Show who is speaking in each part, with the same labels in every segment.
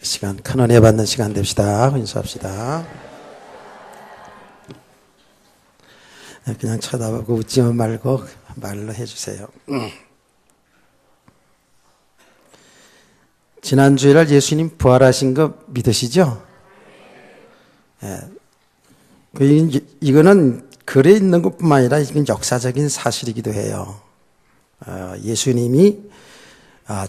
Speaker 1: 시간 큰 은혜 받는 시간 됩시다. 인수합시다. 그냥 쳐다보고 웃지 말고 말로 해주세요. 지난 주일날 예수님 부활하신 거 믿으시죠? 이거는 글에 있는 것뿐만 아니라 이건 역사적인 사실이기도 해요. 예수님이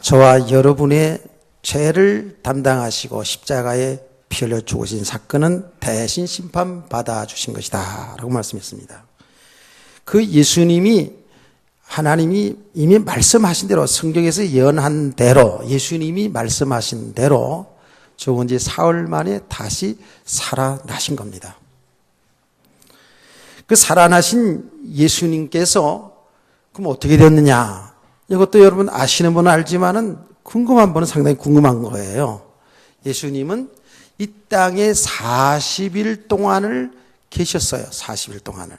Speaker 1: 저와 여러분의 죄를 담당하시고 십자가에 피 흘려 죽으신 사건은 대신 심판받아 주신 것이다 라고 말씀했습니다. 그 예수님이 하나님이 이미 말씀하신 대로 성경에서 예언한 대로 예수님이 말씀하신 대로 죽은 지 사흘 만에 다시 살아나신 겁니다. 그 살아나신 예수님께서 그럼 어떻게 됐느냐? 이것도 여러분 아시는 분은 알지만은 궁금한 분은 상당히 궁금한 거예요. 예수님은 이 땅에 40일 동안을 계셨어요. 40일 동안을.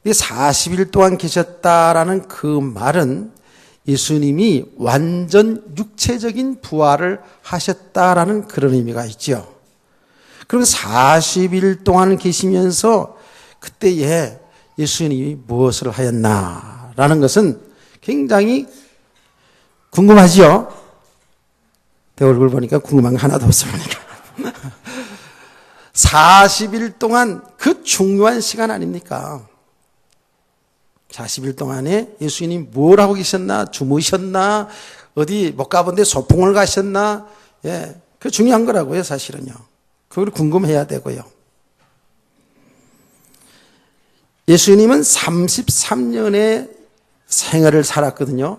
Speaker 1: 40일 동안 계셨다라는 그 말은 예수님이 완전 육체적인 부활을 하셨다라는 그런 의미가 있죠. 그럼 40일 동안 계시면서 그때에 예수님이 무엇을 하였나라는 것은 굉장히 궁금하지요? 내 얼굴 보니까 궁금한 거 하나도 없습니다. 40일 동안 그 중요한 시간 아닙니까? 40일 동안에 예수님이 뭘 하고 계셨나? 주무셨나? 어디 못 가본데 소풍을 가셨나? 예, 그 중요한 거라고요, 사실은요. 그걸 궁금해야 되고요. 예수님은 33년의 생애를 살았거든요.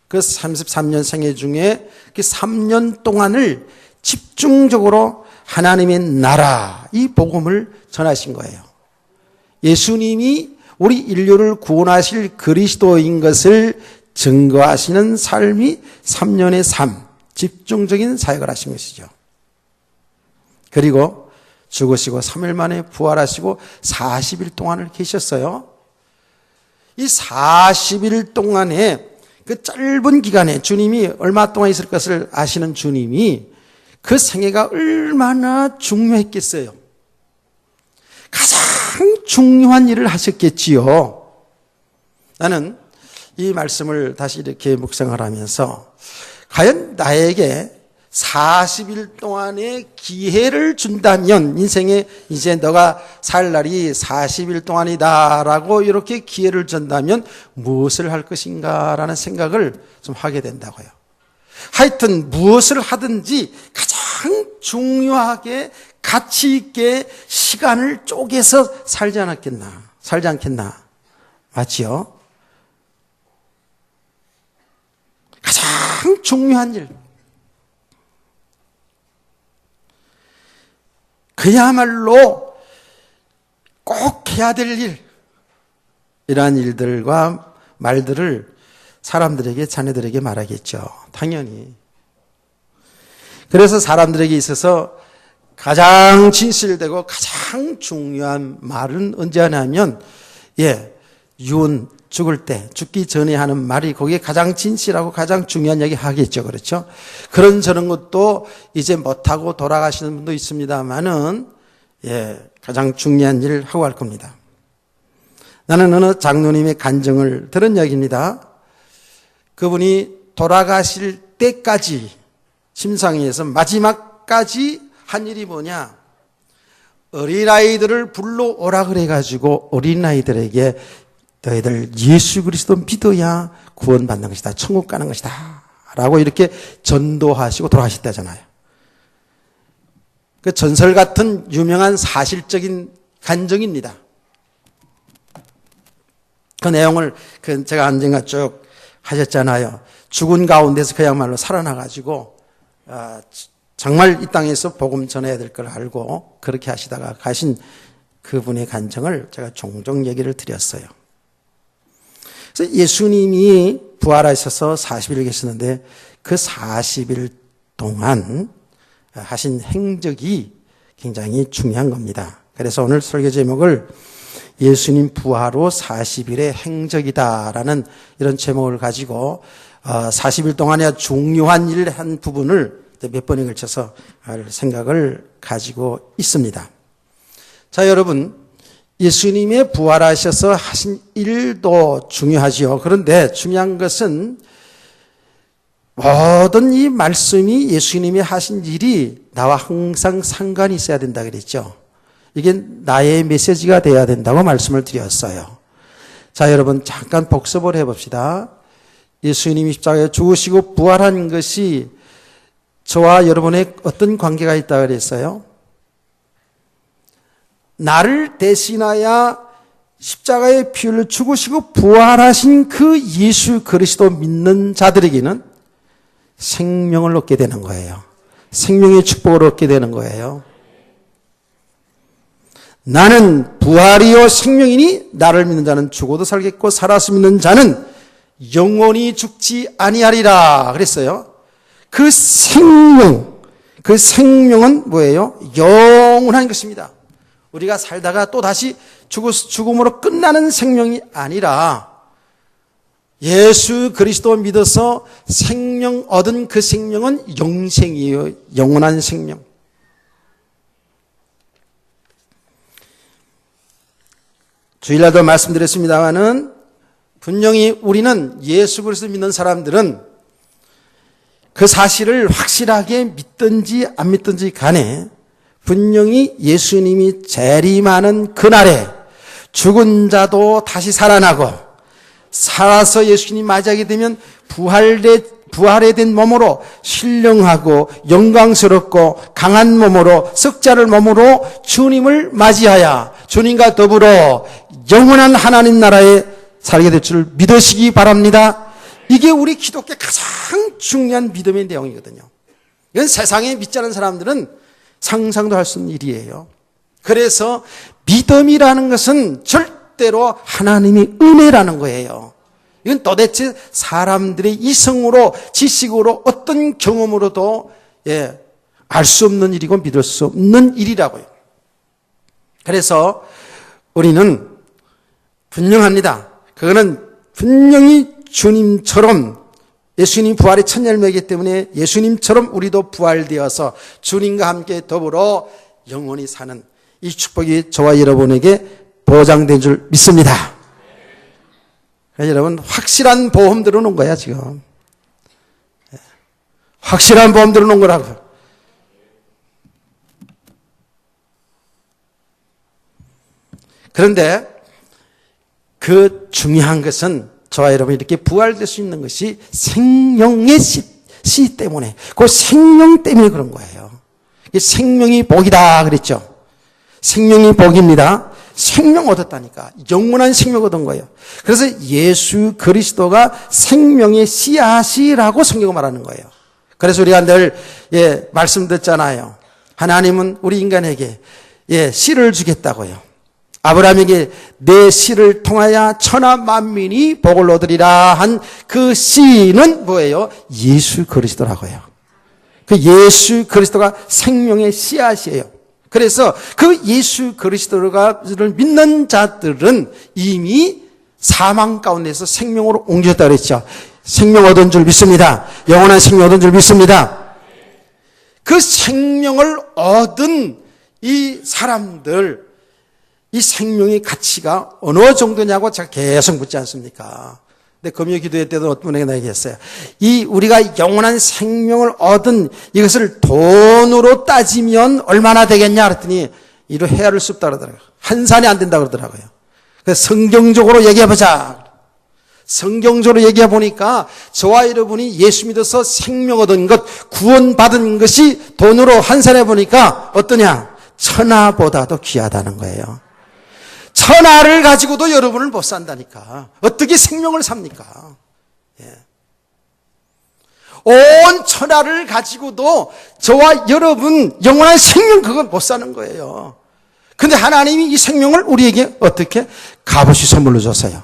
Speaker 1: 그 33년 생애 중에 그 3년 동안을 집중적으로 하나님의 나라, 이 복음을 전하신 거예요. 예수님이 우리 인류를 구원하실 그리스도인 것을 증거하시는 삶이 3년의 삶, 집중적인 사역을 하신 것이죠. 그리고 죽으시고 3일 만에 부활하시고 40일 동안을 계셨어요. 이 40일 동안에 그 짧은 기간에 주님이 얼마 동안 있을 것을 아시는 주님이 그 생애가 얼마나 중요했겠어요. 가장 중요한 일을 하셨겠지요. 나는 이 말씀을 다시 이렇게 묵상을 하면서 과연 나에게 40일 동안의 기회를 준다면 인생에 이제 너가 살 날이 40일 동안이다라고 이렇게 기회를 준다면 무엇을 할 것인가라는 생각을 좀 하게 된다고요. 하여튼 무엇을 하든지 가장 중요하게 가치 있게 시간을 쪼개서 살지 않겠나? 맞지요? 가장 중요한 일. 그야말로 꼭 해야 될 일, 이러한 일들과 말들을 사람들에게, 자녀들에게 말하겠죠. 당연히. 그래서 사람들에게 있어서 가장 진실되고 가장 중요한 말은 언제 하냐면, 유언, 죽을 때, 죽기 전에 하는 말이 거기에 가장 진실하고 가장 중요한 얘기 하겠죠. 그렇죠? 그런 저런 것도 이제 못하고 돌아가시는 분도 있습니다만은, 가장 중요한 일을 하고 갈 겁니다. 나는 어느 장로님의 간증을 들은 이야기입니다. 그분이 돌아가실 때까지, 심상위에서 마지막까지 한 일이 뭐냐? 어린아이들을 불러오라 그래가지고 어린아이들에게 너희들 예수 그리스도 믿어야 구원받는 것이다. 천국 가는 것이다. 라고 이렇게 전도하시고 돌아가셨다잖아요. 그 전설 같은 유명한 사실적인 간증입니다. 그 내용을 제가 언젠가 쭉 하셨잖아요. 죽은 가운데서 그야말로 살아나가지고 정말 이 땅에서 복음 전해야 될 걸 알고 그렇게 하시다가 가신 그분의 간증을 제가 종종 얘기를 드렸어요. 그래서 예수님이 부활하셔서 40일 계셨는데 그 40일 동안 하신 행적이 굉장히 중요한 겁니다. 그래서 오늘 설교 제목을 예수님 부활 후 40일의 행적이다라는 이런 제목을 가지고 40일 동안에 중요한 일을 한 부분을 몇 번에 걸쳐서 할 생각을 가지고 있습니다. 자, 여러분, 예수님의 부활하셔서 하신 일도 중요하지요. 그런데 중요한 것은 모든 이 말씀이 예수님이 하신 일이 나와 항상 상관이 있어야 된다 그랬죠. 이게 나의 메시지가 돼야 된다고 말씀을 드렸어요. 자, 여러분 잠깐 복습을 해봅시다. 예수님이 십자가에 죽으시고 부활한 것이 저와 여러분의 어떤 관계가 있다 그랬어요? 나를 대신하여 십자가의 피 흘려 죽으시고 부활하신 그 예수 그리스도 믿는 자들에게는 생명을 얻게 되는 거예요. 생명의 축복을 얻게 되는 거예요. 나는 부활이요 생명이니 나를 믿는 자는 죽어도 살겠고 살아서 믿는 자는 영원히 죽지 아니하리라 그랬어요. 그 생명은 뭐예요? 영원한 것입니다. 우리가 살다가 또 다시 죽음으로 끝나는 생명이 아니라 예수 그리스도 믿어서 생명 얻은 그 생명은 영생이에요. 영원한 생명. 주일날도 말씀드렸습니다마는 분명히 우리는 예수 그리스도 믿는 사람들은 그 사실을 확실하게 믿든지 안 믿든지 간에 분명히 예수님이 재림하는 그날에 죽은 자도 다시 살아나고 살아서 예수님 맞이하게 되면 부활에 된 몸으로 신령하고 영광스럽고 강한 몸으로 석자를 몸으로 주님을 맞이하여 주님과 더불어 영원한 하나님 나라에 살게 될 줄 믿으시기 바랍니다. 이게 우리 기독교의 가장 중요한 믿음의 내용이거든요. 이건 세상에 믿지 않는 사람들은 상상도 할 수 없는 일이에요. 그래서 믿음이라는 것은 절대로 하나님의 은혜라는 거예요. 이건 도대체 사람들의 이성으로 지식으로 어떤 경험으로도 알 수 없는 일이고 믿을 수 없는 일이라고요. 그래서 우리는 분명합니다. 그거는 분명히 주님처럼 예수님 부활의 첫 열매이기 때문에 예수님처럼 우리도 부활되어서 주님과 함께 더불어 영원히 사는 이 축복이 저와 여러분에게 보장된 줄 믿습니다. 여러분 확실한 보험 들어놓은 거야 지금. 확실한 보험 들어놓은 거라고. 그런데 그 중요한 것은 저와 여러분이 이렇게 부활될 수 있는 것이 생명의 씨 때문에, 그 생명 때문에 그런 거예요. 생명이 복이다 그랬죠. 생명이 복입니다. 생명 얻었다니까. 영원한 생명 얻은 거예요. 그래서 예수 그리스도가 생명의 씨앗이라고 성경은 말하는 거예요. 그래서 우리가 늘 말씀 듣잖아요. 하나님은 우리 인간에게 씨를 주겠다고요. 아브라함에게 내 씨를 통하여 천하 만민이 복을 얻으리라 한 그 씨는 뭐예요? 예수 그리스도라고요. 그 예수 그리스도가 생명의 씨앗이에요. 그래서 그 예수 그리스도를 믿는 자들은 이미 사망 가운데서 생명으로 옮겨졌다 그랬죠. 생명 얻은 줄 믿습니다. 영원한 생명 얻은 줄 믿습니다. 그 생명을 얻은 이 사람들, 이 생명의 가치가 어느 정도냐고 제가 계속 묻지 않습니까? 근데 금요 기도회 때도 어떤 분에게 나에게 했어요. 이 우리가 영원한 생명을 얻은 이것을 돈으로 따지면 얼마나 되겠냐 그랬더니 이로 헤아릴 수 없다 그러더라고요. 환산이 안 된다 그러더라고요. 그래서 성경적으로 얘기해보자. 성경적으로 얘기해 보니까 저와 여러분이 예수 믿어서 생명 얻은 것, 구원받은 것이 돈으로 환산해 보니까 어떠냐? 천하보다도 귀하다는 거예요. 천하를 가지고도 여러분을 못 산다니까. 어떻게 생명을 삽니까? 온 천하를 가지고도 저와 여러분 영원한 생명 그걸 못 사는 거예요. 근데 하나님이 이 생명을 우리에게 어떻게 값없이 선물로 줬어요.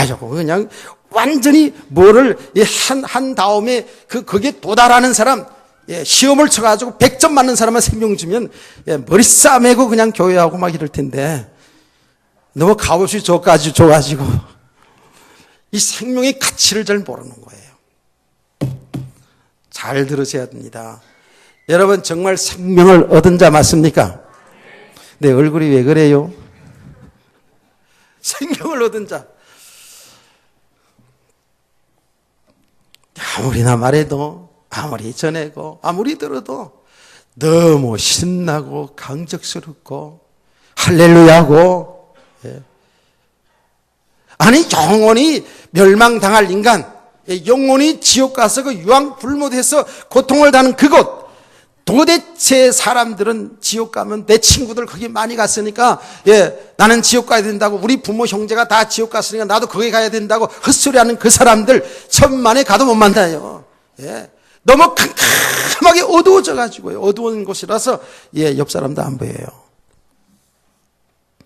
Speaker 1: 저거 그냥 완전히 뭐를 한 다음에 거기에 도달하는 사람, 시험을 쳐가지고 100점 맞는 사람만 생명 주면 머리 싸매고 그냥 교회하고 막 이럴 텐데 너무 값없이 줘가지고 이 생명의 가치를 잘 모르는 거예요. 잘 들으셔야 됩니다. 여러분 정말 생명을 얻은 자 맞습니까? 내 얼굴이 왜 그래요? 생명을 얻은 자. 아무리나 말해도, 아무리 전해고, 아무리 들어도 너무 신나고 강적스럽고 할렐루야고, 예. 아니 영원히 멸망당할 인간, 영원히 지옥 가서 그 유황 불못해서 고통을 당하는 그곳, 도대체 사람들은 지옥 가면 내 친구들 거기 많이 갔으니까 나는 지옥 가야 된다고, 우리 부모 형제가 다 지옥 갔으니까 나도 거기 가야 된다고 헛소리하는 그 사람들 천만에 가도 못 만나요. 너무 캄캄하게 어두워져 가지고요. 어두운 곳이라서 옆 사람도 안 보여요.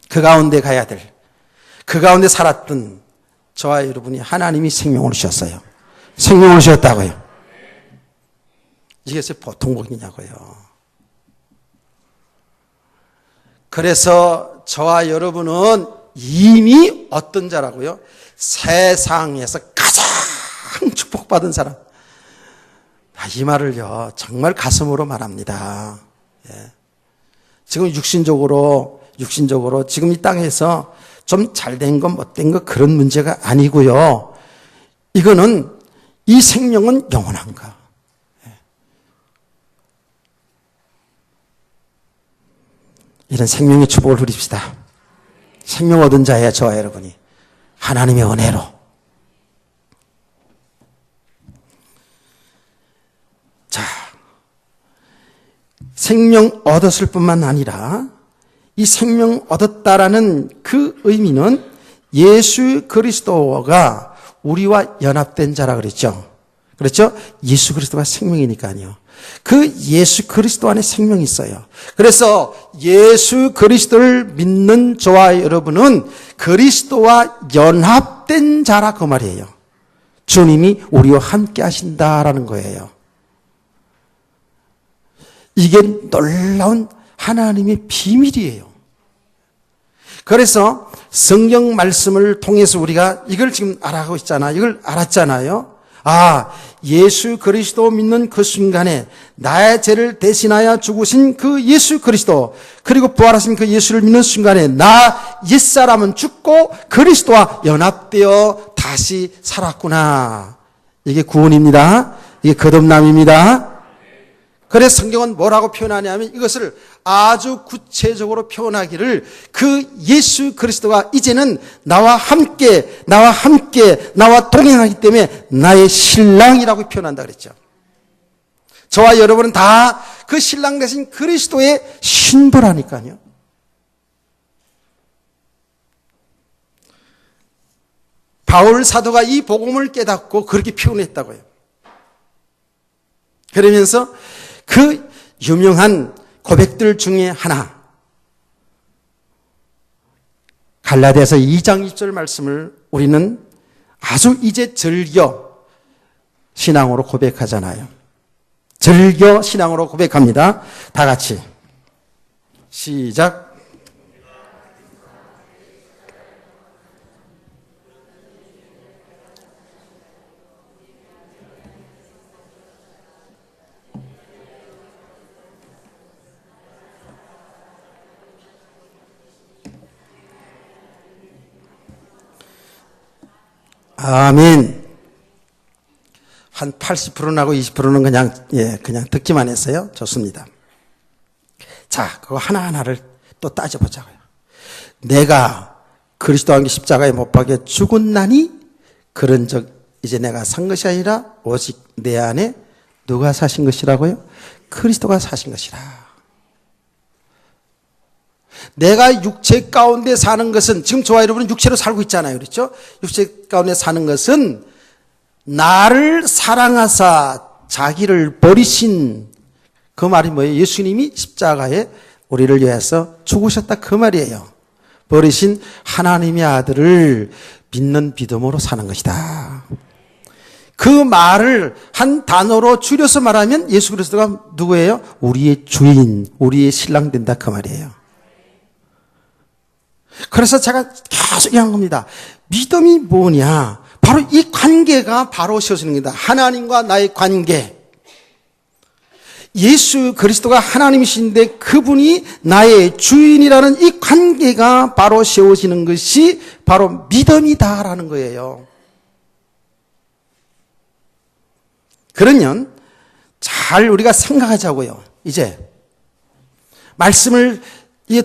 Speaker 1: 그 가운데 가야 될, 그 가운데 살았던 저와 여러분이 하나님이 생명을 주셨어요. 생명을 주셨다고요. 이것이 보통 복이냐고요. 그래서 저와 여러분은 이미 어떤 자라고요? 세상에서 가장 축복받은 사람. 이 말을요, 정말 가슴으로 말합니다. 지금 육신적으로 지금 이 땅에서 좀 잘된 것, 못된 것 그런 문제가 아니고요. 이거는 이 생명은 영원한가. 이런 생명의 축복을 누립시다. 생명 얻은 자예요, 저와 여러분이. 하나님의 은혜로. 자, 생명 얻었을 뿐만 아니라 이 생명 얻었다라는 그 의미는 예수 그리스도가 우리와 연합된 자라 그랬죠. 그렇죠? 예수 그리스도가 생명이니까요. 그 예수 그리스도 안에 생명이 있어요. 그래서 예수 그리스도를 믿는 저와 여러분은 그리스도와 연합된 자라 그 말이에요. 주님이 우리와 함께 하신다라는 거예요. 이게 놀라운 하나님의 비밀이에요. 그래서 성경 말씀을 통해서 우리가 이걸 지금 알아가고 있잖아요. 이걸 알았잖아요. 예수 그리스도 믿는 그 순간에 나의 죄를 대신하여 죽으신 그 예수 그리스도, 그리고 부활하신 그 예수를 믿는 순간에 나 옛사람은 죽고 그리스도와 연합되어 다시 살았구나. 이게 구원입니다. 이게 거듭남입니다. 그래서 성경은 뭐라고 표현하냐면 이것을 아주 구체적으로 표현하기를 그 예수 그리스도가 이제는 나와 동행하기 때문에 나의 신랑이라고 표현한다 그랬죠. 저와 여러분은 다 그 신랑 대신 그리스도의 신부라니까요. 바울 사도가 이 복음을 깨닫고 그렇게 표현했다고요. 그러면서 그 유명한 고백들 중에 하나, 갈라디아서 2장 2절 말씀을 우리는 아주 이제 즐겨 신앙으로 고백하잖아요. 즐겨 신앙으로 고백합니다. 다 같이 시작. 아멘. 한 80%나고 20%는 그냥 듣기만 했어요. 좋습니다. 자, 그거 하나하나를 또 따져보자고요. 내가 그리스도와 함께 십자가에 못 박혀 죽었나니 그런 적 이제 내가 산 것이 아니라 오직 내 안에 누가 사신 것이라고요? 그리스도가 사신 것이라. 내가 육체 가운데 사는 것은, 지금 저와 여러분은 육체로 살고 있잖아요. 그렇죠? 육체 가운데 사는 것은 나를 사랑하사 자기를 버리신, 그 말이 뭐예요? 예수님이 십자가에 우리를 위해서 죽으셨다 그 말이에요. 버리신 하나님의 아들을 믿는 믿음으로 사는 것이다. 그 말을 한 단어로 줄여서 말하면 예수 그리스도가 누구예요? 우리의 주인, 우리의 신랑 된다 그 말이에요. 그래서 제가 계속 얘기한 겁니다. 믿음이 뭐냐? 바로 이 관계가 바로 세워지는 겁니다. 하나님과 나의 관계. 예수 그리스도가 하나님이신데 그분이 나의 주인이라는 이 관계가 바로 세워지는 것이 바로 믿음이다라는 거예요. 그러면 잘 우리가 생각하자고요. 이제 말씀을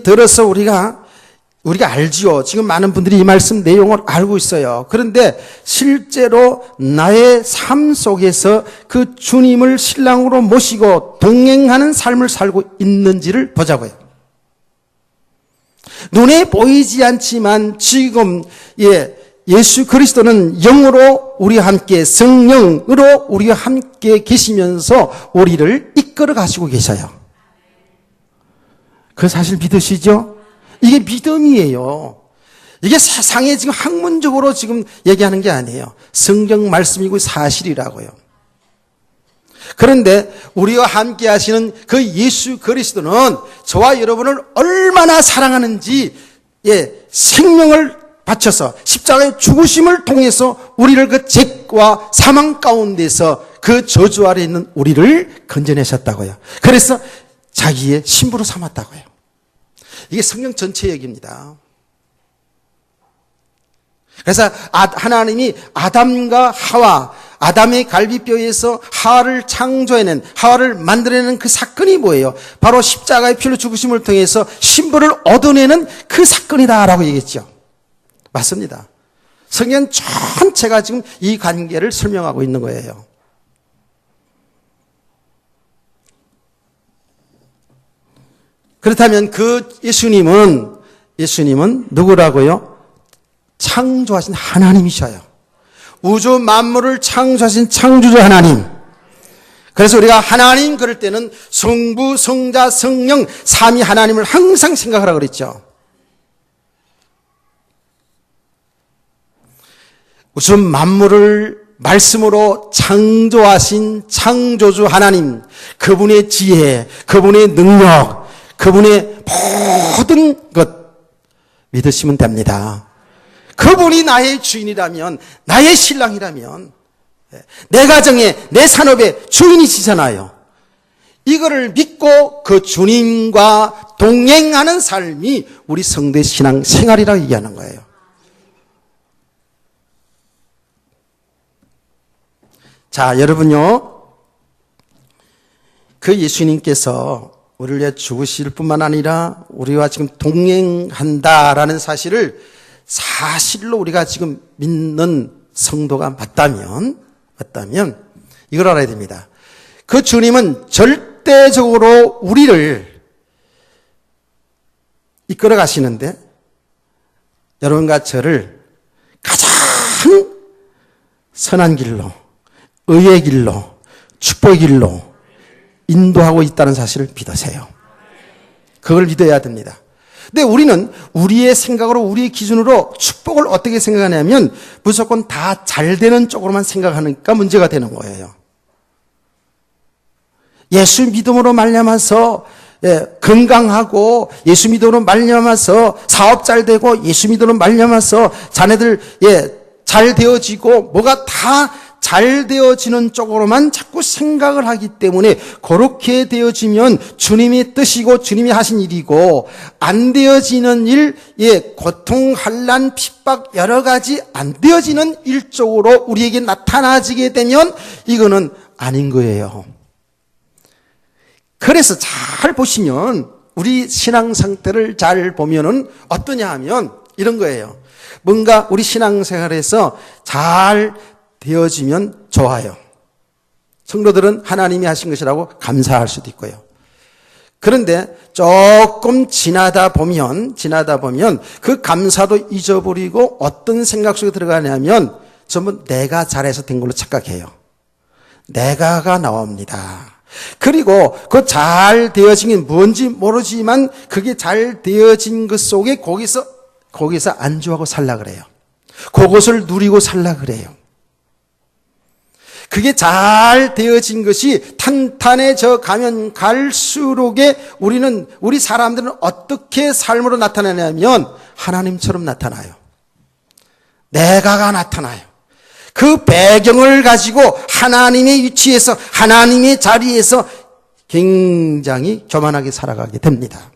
Speaker 1: 들어서 우리가 알지요. 지금 많은 분들이 이 말씀 내용을 알고 있어요. 그런데 실제로 나의 삶 속에서 그 주님을 신랑으로 모시고 동행하는 삶을 살고 있는지를 보자고요. 눈에 보이지 않지만 지금 예수 그리스도는 영으로 우리와 함께 성령으로 우리와 함께 계시면서 우리를 이끌어 가시고 계셔요. 그 사실 믿으시죠? 이게 믿음이에요. 이게 세상에 지금 학문적으로 지금 얘기하는 게 아니에요. 성경 말씀이고 사실이라고요. 그런데 우리와 함께 하시는 그 예수 그리스도는 저와 여러분을 얼마나 사랑하는지 생명을 바쳐서 십자가의 죽으심을 통해서 우리를 그 죄와 사망 가운데서 그 저주 아래 있는 우리를 건져내셨다고요. 그래서 자기의 신부로 삼았다고요. 이게 성경 전체 얘기입니다. 그래서 하나님이 아담과 하와, 아담의 갈비뼈에서 하와를 창조해낸, 하와를 만들어내는 그 사건이 뭐예요? 바로 십자가의 피로 죽으심을 통해서 신부를 얻어내는 그 사건이다라고 얘기했죠. 맞습니다. 성경 전체가 지금 이 관계를 설명하고 있는 거예요. 그렇다면 그 예수님은 누구라고요? 창조하신 하나님이셔요. 우주 만물을 창조하신 창조주 하나님. 그래서 우리가 하나님 그럴 때는 성부, 성자, 성령, 삼위 하나님을 항상 생각하라고 그랬죠. 우주 만물을 말씀으로 창조하신 창조주 하나님, 그분의 지혜, 그분의 능력, 그분의 모든 것 믿으시면 됩니다. 그분이 나의 주인이라면, 나의 신랑이라면, 내 가정에, 내 산업의 주인이시잖아요. 이거를 믿고 그 주님과 동행하는 삶이 우리 성대 신앙 생활이라고 얘기하는 거예요. 자, 여러분요, 그 예수님께서 우리를 위해 죽으실 뿐만 아니라 우리와 지금 동행한다라는 사실을 사실로 우리가 지금 믿는 성도가 맞다면 이걸 알아야 됩니다. 그 주님은 절대적으로 우리를 이끌어 가시는데 여러분과 저를 가장 선한 길로, 의의 길로, 축복의 길로 인도하고 있다는 사실을 믿으세요. 그걸 믿어야 됩니다. 근데 우리는 우리의 생각으로, 우리의 기준으로 축복을 어떻게 생각하냐면 무조건 다 잘 되는 쪽으로만 생각하니까 문제가 되는 거예요. 예수 믿음으로 말미암아서 건강하고, 예수 믿음으로 말미암아서 사업 잘 되고, 예수 믿음으로 말미암아서 자녀들 잘 되어지고, 뭐가 다 잘 되어지는 쪽으로만 자꾸 생각을 하기 때문에 그렇게 되어지면 주님의 뜻이고 주님이 하신 일이고, 안 되어지는 일, 고통, 환난, 핍박 여러 가지 안 되어지는 일 쪽으로 우리에게 나타나지게 되면 이거는 아닌 거예요. 그래서 잘 보시면, 우리 신앙 상태를 잘 보면은 어떠냐 하면 이런 거예요. 뭔가 우리 신앙생활에서 잘 되어지면 좋아요. 성도들은 하나님이 하신 것이라고 감사할 수도 있고요. 그런데 조금 지나다 보면 그 감사도 잊어버리고 어떤 생각 속에 들어가냐면 전부 내가 잘해서 된 걸로 착각해요. 내가가 나옵니다. 그리고 그 잘 되어진 게 뭔지 모르지만 그게 잘 되어진 것 속에 거기서 안주하고 살라 그래요. 그것을 누리고 살라 그래요. 그게 잘 되어진 것이 탄탄해져 가면 갈수록에 우리 사람들은 어떻게 삶으로 나타나냐면 하나님처럼 나타나요. 내가가 나타나요. 그 배경을 가지고 하나님의 위치에서, 하나님의 자리에서 굉장히 교만하게 살아가게 됩니다.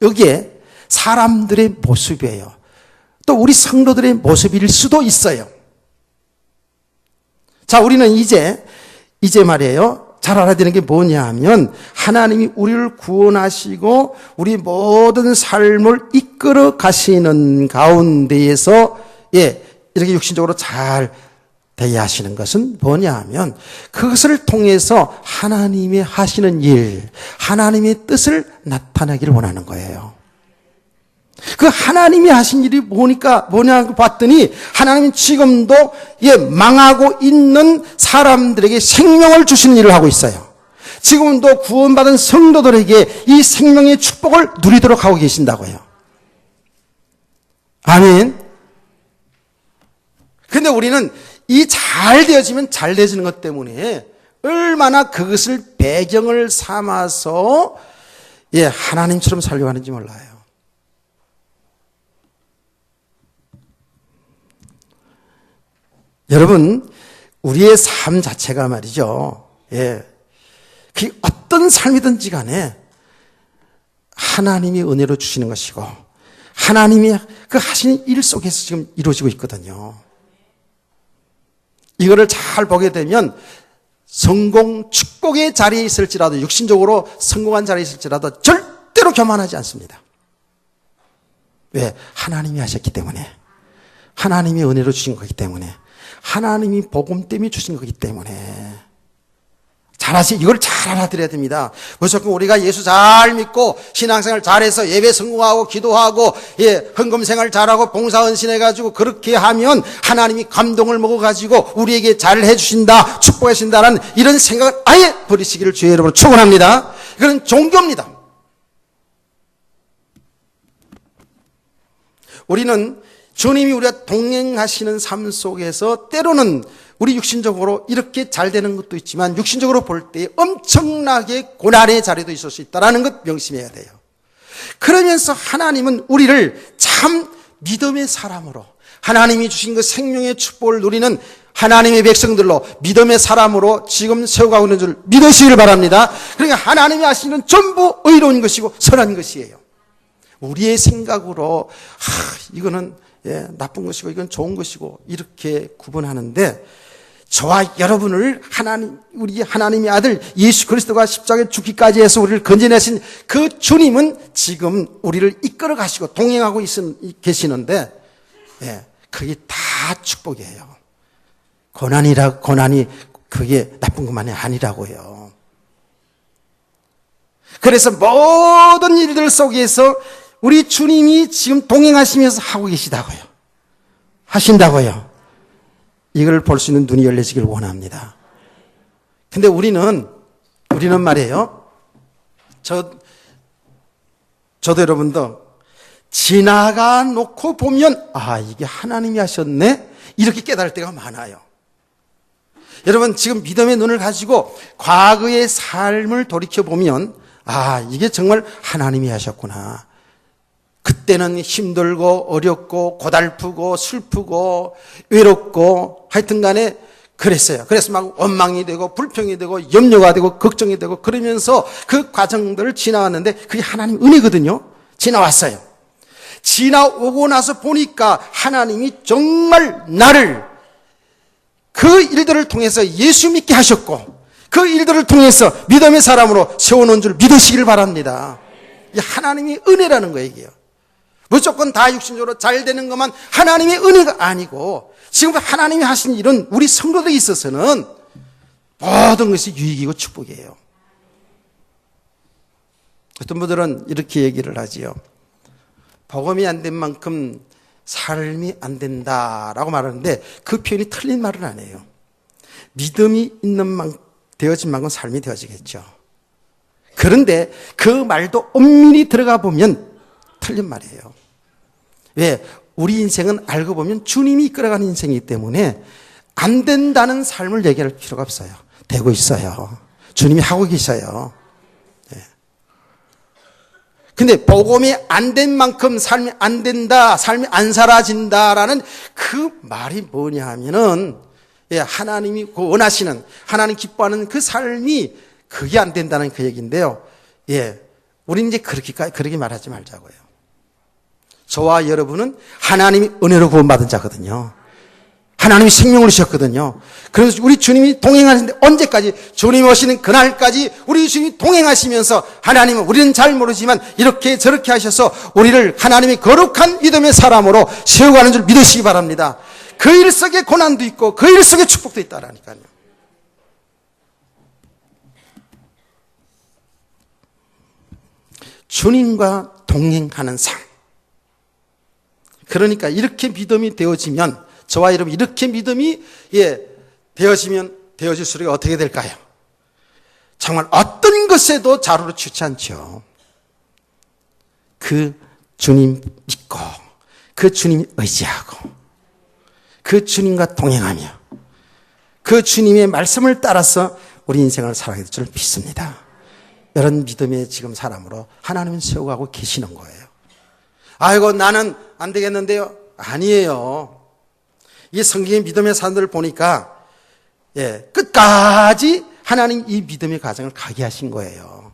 Speaker 1: 여기에 사람들의 모습이에요. 또 우리 성도들의 모습일 수도 있어요. 자, 우리는 이제 말이에요. 잘 알아야 되는 게 뭐냐 하면 하나님이 우리를 구원하시고 우리 모든 삶을 이끌어 가시는 가운데에서 이렇게 육신적으로 잘 대하시는 것은 뭐냐 하면 그것을 통해서 하나님이 하시는 일, 하나님의 뜻을 나타내기를 원하는 거예요. 그 하나님이 하신 일이 뭐냐 봤더니 하나님은 지금도 망하고 있는 사람들에게 생명을 주시는 일을 하고 있어요. 지금도 구원받은 성도들에게 이 생명의 축복을 누리도록 하고 계신다고요. 아멘. 근데 우리는 이 잘 되어지면 잘 되어지는 것 때문에 얼마나 그것을 배경을 삼아서 하나님처럼 살려고 하는지 몰라요. 여러분, 우리의 삶 자체가 말이죠. 그 어떤 삶이든지 간에 하나님이 은혜로 주시는 것이고 하나님이 그 하시는 일 속에서 지금 이루어지고 있거든요. 이거를 잘 보게 되면 성공, 축복의 자리에 있을지라도 육신적으로 성공한 자리에 있을지라도 절대로 교만하지 않습니다. 왜? 하나님이 하셨기 때문에, 하나님이 은혜로 주신 거기 때문에, 하나님이 복음 때문에 주신 거기 때문에 이걸 잘 알아들어야 됩니다. 무조건 우리가 예수 잘 믿고 신앙생활 잘해서 예배 성공하고 기도하고 헌금생활 잘하고 봉사헌신해가지고 그렇게 하면 하나님이 감동을 먹어가지고 우리에게 잘 해주신다, 축복해주신다는 이런 생각을 아예 버리시기를 주의 이름으로 축원합니다. 이건 종교입니다. 우리는 주님이 우리가 동행하시는 삶 속에서 때로는 우리 육신적으로 이렇게 잘 되는 것도 있지만 육신적으로 볼 때 엄청나게 고난의 자리도 있을 수 있다는 것 명심해야 돼요. 그러면서 하나님은 우리를 참 믿음의 사람으로, 하나님이 주신 그 생명의 축복을 누리는 하나님의 백성들로, 믿음의 사람으로 지금 세워가고 있는 줄 믿으시길 바랍니다. 그러니까 하나님이 하시는 전부 의로운 것이고 선한 것이에요. 우리의 생각으로 이거는 나쁜 것이고 이건 좋은 것이고 이렇게 구분하는데, 저와 여러분을 우리 하나님의 아들 예수 그리스도가 십자가에 죽기까지 해서 우리를 건져내신 그 주님은 지금 우리를 이끌어 가시고 동행하고 계시는데, 그게 다 축복이에요. 고난이 그게 나쁜 것만이 아니라고요. 그래서 모든 일들 속에서 우리 주님이 지금 동행하시면서 하고 계시다고요. 하신다고요. 이걸 볼 수 있는 눈이 열려지길 원합니다. 근데 우리는 말이에요. 저도 여러분도 지나가 놓고 보면 이게 하나님이 하셨네? 이렇게 깨달을 때가 많아요. 여러분, 지금 믿음의 눈을 가지고 과거의 삶을 돌이켜보면 이게 정말 하나님이 하셨구나. 그때는 힘들고 어렵고 고달프고 슬프고 외롭고 하여튼 간에 그랬어요. 그래서 막 원망이 되고 불평이 되고 염려가 되고 걱정이 되고 그러면서 그 과정들을 지나왔는데 그게 하나님 은혜거든요. 지나왔어요. 지나오고 나서 보니까 하나님이 정말 나를 그 일들을 통해서 예수 믿게 하셨고 그 일들을 통해서 믿음의 사람으로 세워놓은 줄 믿으시길 바랍니다. 이 하나님의 은혜라는 거예요, 이게요. 무조건 다 육신적으로 잘 되는 것만 하나님의 은혜가 아니고 지금 하나님이 하신 일은 우리 성도들에 있어서는 모든 것이 유익이고 축복이에요. 어떤 분들은 이렇게 얘기를 하지요. 복음이 안 된 만큼 삶이 안 된다라고 말하는데 그 표현이 틀린 말은 아니에요. 믿음이 되어진 만큼 삶이 되어지겠죠. 그런데 그 말도 엄밀히 들어가 보면 틀린 말이에요. 왜? 우리 인생은 알고 보면 주님이 이끌어가는 인생이기 때문에 안 된다는 삶을 얘기할 필요가 없어요. 되고 있어요. 주님이 하고 계셔요. 근데 복음이 안 된 만큼 삶이 안 된다, 삶이 안 사라진다라는 그 말이 뭐냐 하면은 하나님이 원하시는, 하나님 기뻐하는 그 삶이 그게 안 된다는 그 얘기인데요. 예. 우리는 이제 그렇게 말하지 말자고요. 저와 여러분은 하나님이 은혜로 구원받은 자거든요. 하나님이 생명을 주셨거든요. 그래서 우리 주님이 동행하시는데 언제까지? 주님 오시는 그날까지 우리 주님이 동행하시면서 하나님은 우리는 잘 모르지만 이렇게 저렇게 하셔서 우리를 하나님의 거룩한 믿음의 사람으로 세워가는 줄 믿으시기 바랍니다. 그 일 속에 고난도 있고 그 일 속에 축복도 있다라니까요. 주님과 동행하는 삶. 그러니까 이렇게 믿음이 되어지면 저와 여러분 이렇게 믿음이 되어질수록 어떻게 될까요? 정말 어떤 것에도 자루로 취치 않죠. 그 주님 믿고 그 주님 의지하고 그 주님과 동행하며 그 주님의 말씀을 따라서 우리 인생을 살아가게 될 줄 믿습니다. 이런 믿음의 지금 사람으로 하나님은 세워가고 계시는 거예요. 아이고 나는 안 되겠는데요? 아니에요. 이 성경의 믿음의 사람들을 보니까 끝까지 하나님 이 믿음의 과정을 가게 하신 거예요.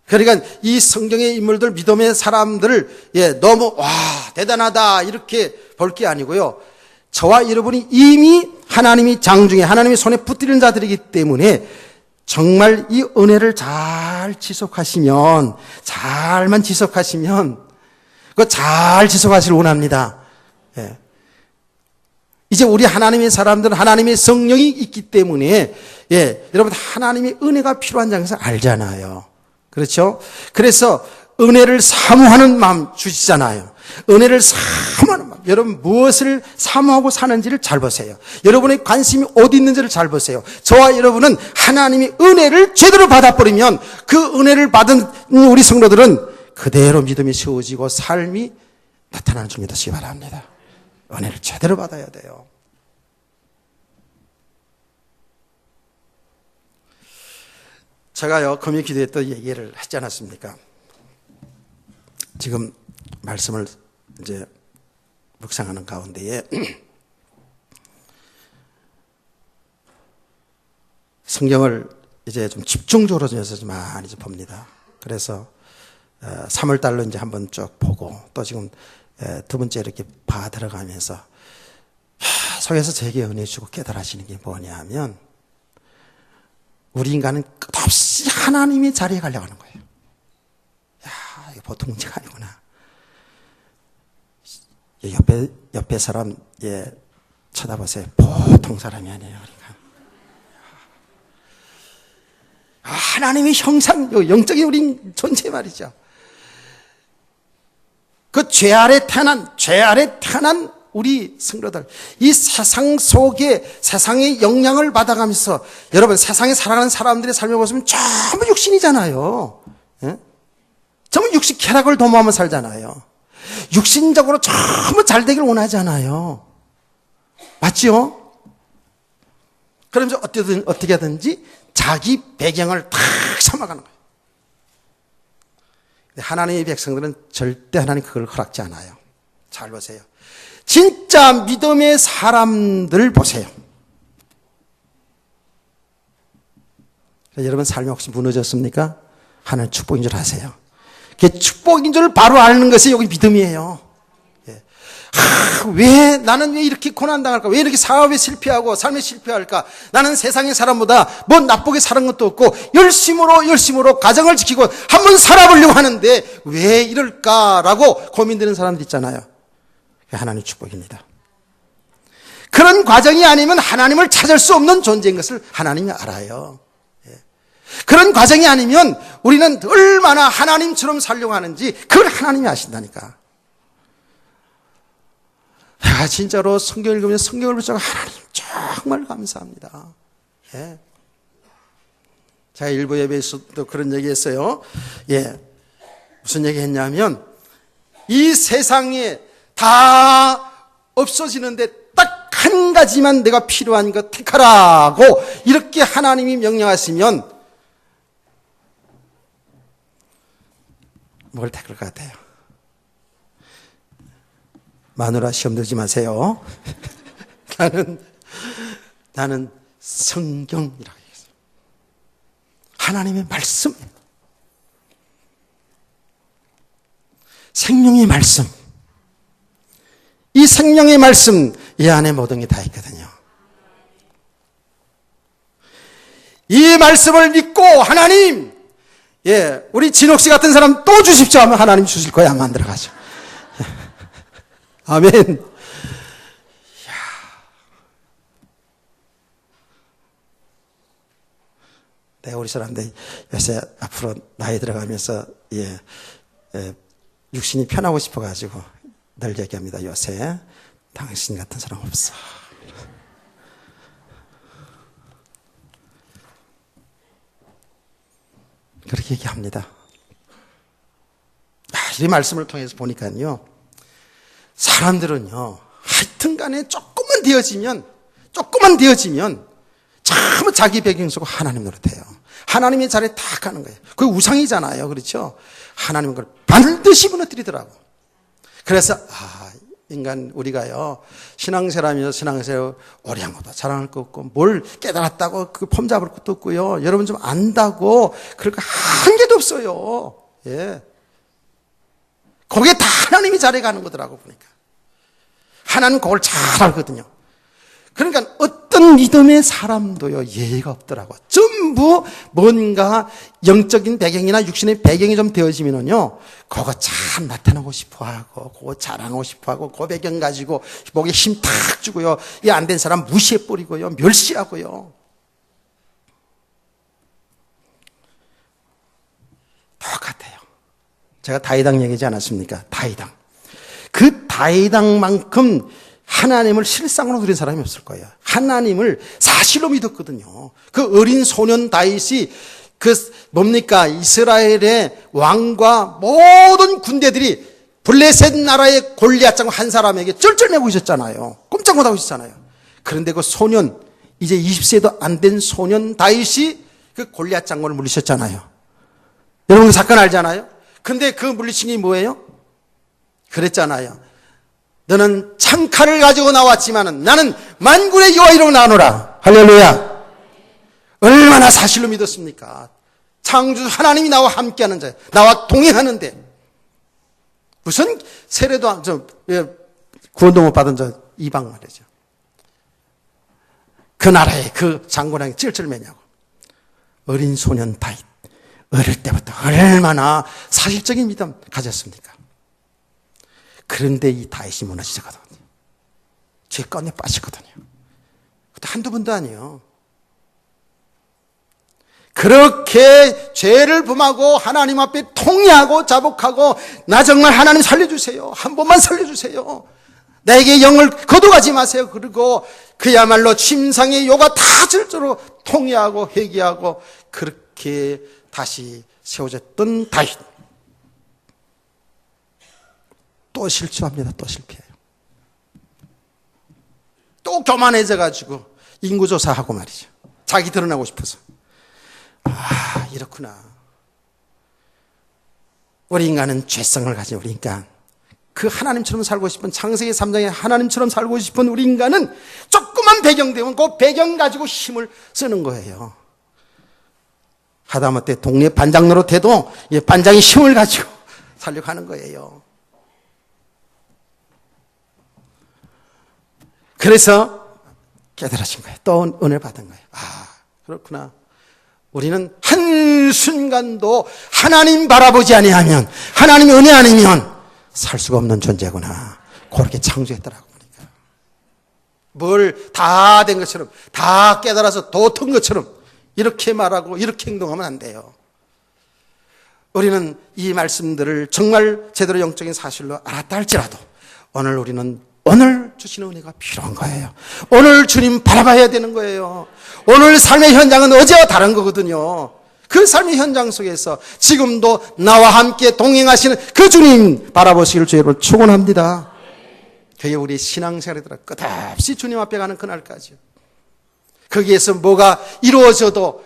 Speaker 1: 그러니까 이 성경의 인물들 믿음의 사람들을 너무 와 대단하다 이렇게 볼 게 아니고요. 저와 여러분이 이미 하나님이 장중에 하나님의 손에 붙들린 자들이기 때문에 정말 이 은혜를 잘 지속하시면 잘만 지속하시면 그거 잘 지속하시길 원합니다. 이제 우리 하나님의 사람들은 하나님의 성령이 있기 때문에 여러분 하나님의 은혜가 필요한 장에서 알잖아요. 그렇죠? 그래서 은혜를 사모하는 마음 주시잖아요. 은혜를 사모하는 마음. 여러분 무엇을 사모하고 사는지를 잘 보세요. 여러분의 관심이 어디 있는지를 잘 보세요. 저와 여러분은 하나님의 은혜를 제대로 받아버리면 그 은혜를 받은 우리 성도들은 그대로 믿음이 세워지고 삶이 나타나는 줄 믿으시기 바랍니다. 은혜를 제대로 받아야 돼요. 제가요, 금요 기도에 또 얘기를 하지 않았습니까? 지금 말씀을 이제 묵상하는 가운데에 성경을 이제 좀 집중적으로 좀 많이 좀 봅니다. 그래서 3월 달로 이제 한번 쭉 보고 또 지금 두 번째 이렇게 봐 들어가면서 속에서 제게 은혜 주고 깨달으시는 게 뭐냐 하면 우리 인간은 끝없이 하나님의 자리에 가려고 하는 거예요. 야, 이거 보통 문제가 아니구나. 옆에 사람, 쳐다보세요. 보통 사람이 아니에요. 그러니까. 하나님의 형상, 영적인 우리 존재 말이죠. 그 죄 아래 태어난 우리 성도들, 이 세상 속에 세상의 영향을 받아가면서 여러분 세상에 살아가는 사람들의 삶을 보시면 전부 육신이잖아요. 전부 육신 쾌락을 도모하며 살잖아요. 육신적으로 전부 잘 되길 원하잖아요. 맞죠? 그러면서 어떻게 하든지 자기 배경을 탁 삼아가는 거예요. 하나님의 백성들은 절대 하나님 그걸 허락지 않아요. 잘 보세요. 진짜 믿음의 사람들 보세요. 여러분 삶이 혹시 무너졌습니까? 하나님 축복인 줄 아세요. 그 축복인 줄 바로 아는 것이 여기 믿음이에요. 나는 왜 이렇게 고난당할까? 왜 이렇게 사업에 실패하고 삶에 실패할까? 나는 세상의 사람보다 뭐 나쁘게 사는 것도 없고 열심으로 가정을 지키고 한번 살아보려고 하는데 왜 이럴까라고 고민되는 사람들 있잖아요. 하나님의 축복입니다. 그런 과정이 아니면 하나님을 찾을 수 없는 존재인 것을 하나님이 알아요. 그런 과정이 아니면 우리는 얼마나 하나님처럼 살려고 하는지 그걸 하나님이 아신다니까. 진짜로 성경을 읽으면 성경을 보자고 하나님 정말 감사합니다. 제가 일부 예배에서도 그런 얘기 했어요. 무슨 얘기 했냐면 이 세상에 다 없어지는데 딱 한 가지만 내가 필요한 것 택하라고 이렇게 하나님이 명령하시면 뭘 택할 것 같아요? 마누라 시험 들지 마세요. 나는 성경이라고 얘기했어요. 하나님의 말씀, 생명의 말씀, 이 생명의 말씀, 이 안에 모든 게 다 있거든요. 이 말씀을 믿고 하나님, 우리 진옥 씨 같은 사람 또 주십시오 하면 하나님 주실 거야, 안 만들어가죠. 아멘. 내가 우리 사람들 요새 앞으로 나이 들어가면서 육신이 편하고 싶어가지고 늘 얘기합니다. 요새 당신 같은 사람 없어. 그렇게 얘기합니다. 이 말씀을 통해서 보니까요, 사람들은요, 하여튼 간에 조금만 되어지면 전부 자기 배경 속으로 하나님 노릇해요. 하나님의 자리에 다 가는 거예요. 그게 우상이잖아요. 그렇죠? 하나님은 그걸 반드시 무너뜨리더라고. 그래서 인간 우리가요, 신앙생활하면서 신앙생활 오래 한 것도 자랑할 거 없고 뭘 깨달았다고 그 폼 잡을 것도 없고요. 여러분 좀 안다고 그럴 거 한 개도 없어요. 거기에 다 하나님이 자리에 가는 거더라고 보니까. 하나님 그걸 잘 알거든요. 그러니까 어떤 믿음의 사람도요, 예의가 없더라고. 전부 뭔가 영적인 배경이나 육신의 배경이 좀 되어지면은요, 그거 참 나타나고 싶어 하고, 그거 자랑하고 싶어 하고, 그 배경 가지고 목에 힘 탁 주고요, 이 안 된 사람 무시해버리고요, 멸시하고요. 똑같아요. 제가 다이당 얘기하지 않았습니까? 다이당. 그 다이당만큼 하나님을 실상으로 누린 사람이 없을 거예요. 하나님을 사실로 믿었거든요. 그 어린 소년 다윗이 이스라엘의 왕과 모든 군대들이 블레셋 나라의 골리앗 한 사람에게 쩔쩔매고 있었잖아요. 꼼짝 못하고 있었잖아요. 그런데 그 소년, 이제 20세도 안 된 소년 다윗이 그 골리앗 장군을 물리쳤잖아요. 여러분 그 사건 알잖아요. 근데 그 물리친 게 뭐예요? 그랬잖아요. 너는 창칼을 가지고 나왔지만은 나는 만군의 여호와 이름으로 나오노라. 할렐루야. 얼마나 사실로 믿었습니까? 창조주 하나님이 나와 함께하는 자예요. 나와 동행하는데 무슨 세례도 구원도 못 받은 저 이방 말이죠. 그 나라에 그 장군에게 찔찔매냐고. 어린 소년 다윗, 어릴 때부터 얼마나 사실적인 믿음 가졌습니까? 그런데 이 다윗이 무너지거든요. 죄 가운데 빠지거든요. 그것도 한두 번도 아니에요. 그렇게 죄를 범하고 하나님 앞에 통회하고 자복하고 나 정말 하나님 살려주세요. 한 번만 살려주세요. 나에게 영을 거둬가지 마세요. 그리고 그야말로 침상의 요가 다 절대로 통회하고 회개하고 그렇게 다시 세워졌던 다윗. 또 실수합니다. 또 실패해요. 또 교만해져가지고 인구조사하고 말이죠. 자기 드러나고 싶어서. 이렇구나. 우리 인간은 죄성을 가진 우리 인간. 그 하나님처럼 살고 싶은 창세기 3장에 하나님처럼 살고 싶은 우리 인간은 조그만 배경 되면 그 배경 가지고 힘을 쓰는 거예요. 하다못해 동네 반장 노릇해도 반장이 힘을 가지고 살려고 하는 거예요. 그래서 깨달아진 거예요. 또 은혜를 받은 거예요. 그렇구나. 우리는 한순간도 하나님 바라보지 아니하면, 하나님 은혜 아니면 살 수가 없는 존재구나. 그렇게 창조했더라고 보니까. 뭘 다 된 것처럼, 다 깨달아서 도튼 것처럼 이렇게 말하고 이렇게 행동하면 안 돼요. 우리는 이 말씀들을 정말 제대로 영적인 사실로 알았다 할지라도 오늘 주시는 은혜가 필요한 거예요. 오늘 주님 바라봐야 되는 거예요. 오늘 삶의 현장은 어제와 다른 거거든요. 그 삶의 현장 속에서 지금도 나와 함께 동행하시는 그 주님 바라보시기를 주의로 축원합니다. 그게 우리 신앙생활이더라. 끝없이 주님 앞에 가는 그날까지요. 거기에서 뭐가 이루어져도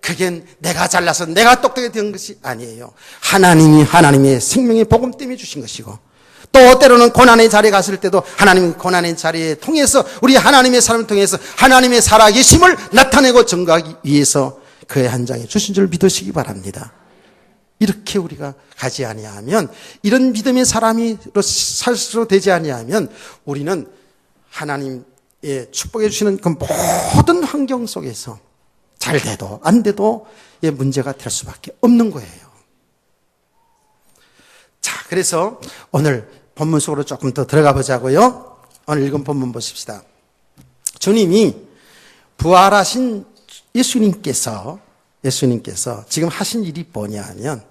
Speaker 1: 그게 내가 잘나서 내가 똑똑하게 된 것이 아니에요. 하나님이 하나님의 생명의 복음 때문에 주신 것이고, 또 때로는 고난의 자리에 갔을 때도 하나님이 고난의 자리에 통해서 우리 하나님의 사람을 통해서 하나님의 살아계심을 나타내고 증거하기 위해서 그의 한 장에 주신 줄 믿으시기 바랍니다. 이렇게 우리가 가지 아니하면, 이런 믿음의 사람이로 살수록 되지 아니하면 우리는 하나님의 축복해 주시는 그 모든 환경 속에서 잘 돼도 안 돼도 문제가 될 수밖에 없는 거예요. 자, 그래서 오늘 본문 속으로 조금 더 들어가 보자고요. 오늘 읽은 본문 보십시다. 주님이 부활하신 예수님께서 지금 하신 일이 뭐냐 하면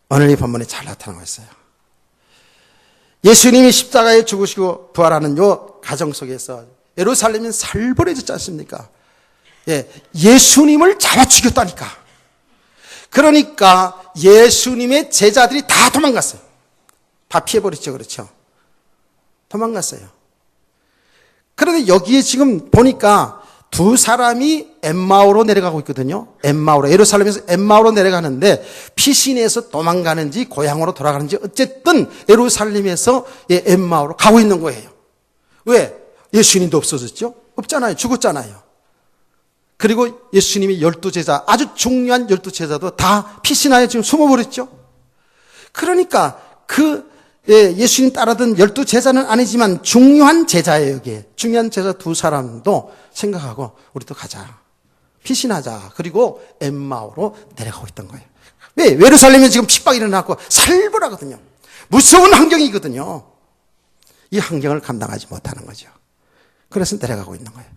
Speaker 1: 오늘 이 본문에 잘 나타나고 있어요. 예수님이 십자가에 죽으시고 부활하는 요 가정 속에서 예루살렘은 살벌해졌지 않습니까? 예수님을 잡아 죽였다니까. 그러니까 예수님의 제자들이 다 도망갔어요. 다 피해버렸죠. 그렇죠? 도망갔어요. 그런데 여기에 지금 보니까 두 사람이 엠마오로 내려가고 있거든요. 엠마오로, 예루살렘에서 엠마오로 내려가는데 피신에서 도망가는지 고향으로 돌아가는지 어쨌든 예루살렘에서 엠마오로 가고 있는 거예요. 왜? 예수님도 없어졌죠? 없잖아요. 죽었잖아요. 그리고 예수님이 12제자, 아주 중요한 12제자도 다 피신하여 지금 숨어버렸죠. 그러니까 예수님 따르던 12제자는 아니지만 중요한 제자예요. 여기에 중요한 제자 두 사람도 생각하고 우리도 가자, 피신하자. 그리고 엠마오로 내려가고 있던 거예요. 왜? 예루살렘에 지금 핍박이 일어나고 살벌하거든요. 무서운 환경이거든요. 이 환경을 감당하지 못하는 거죠. 그래서 내려가고 있는 거예요.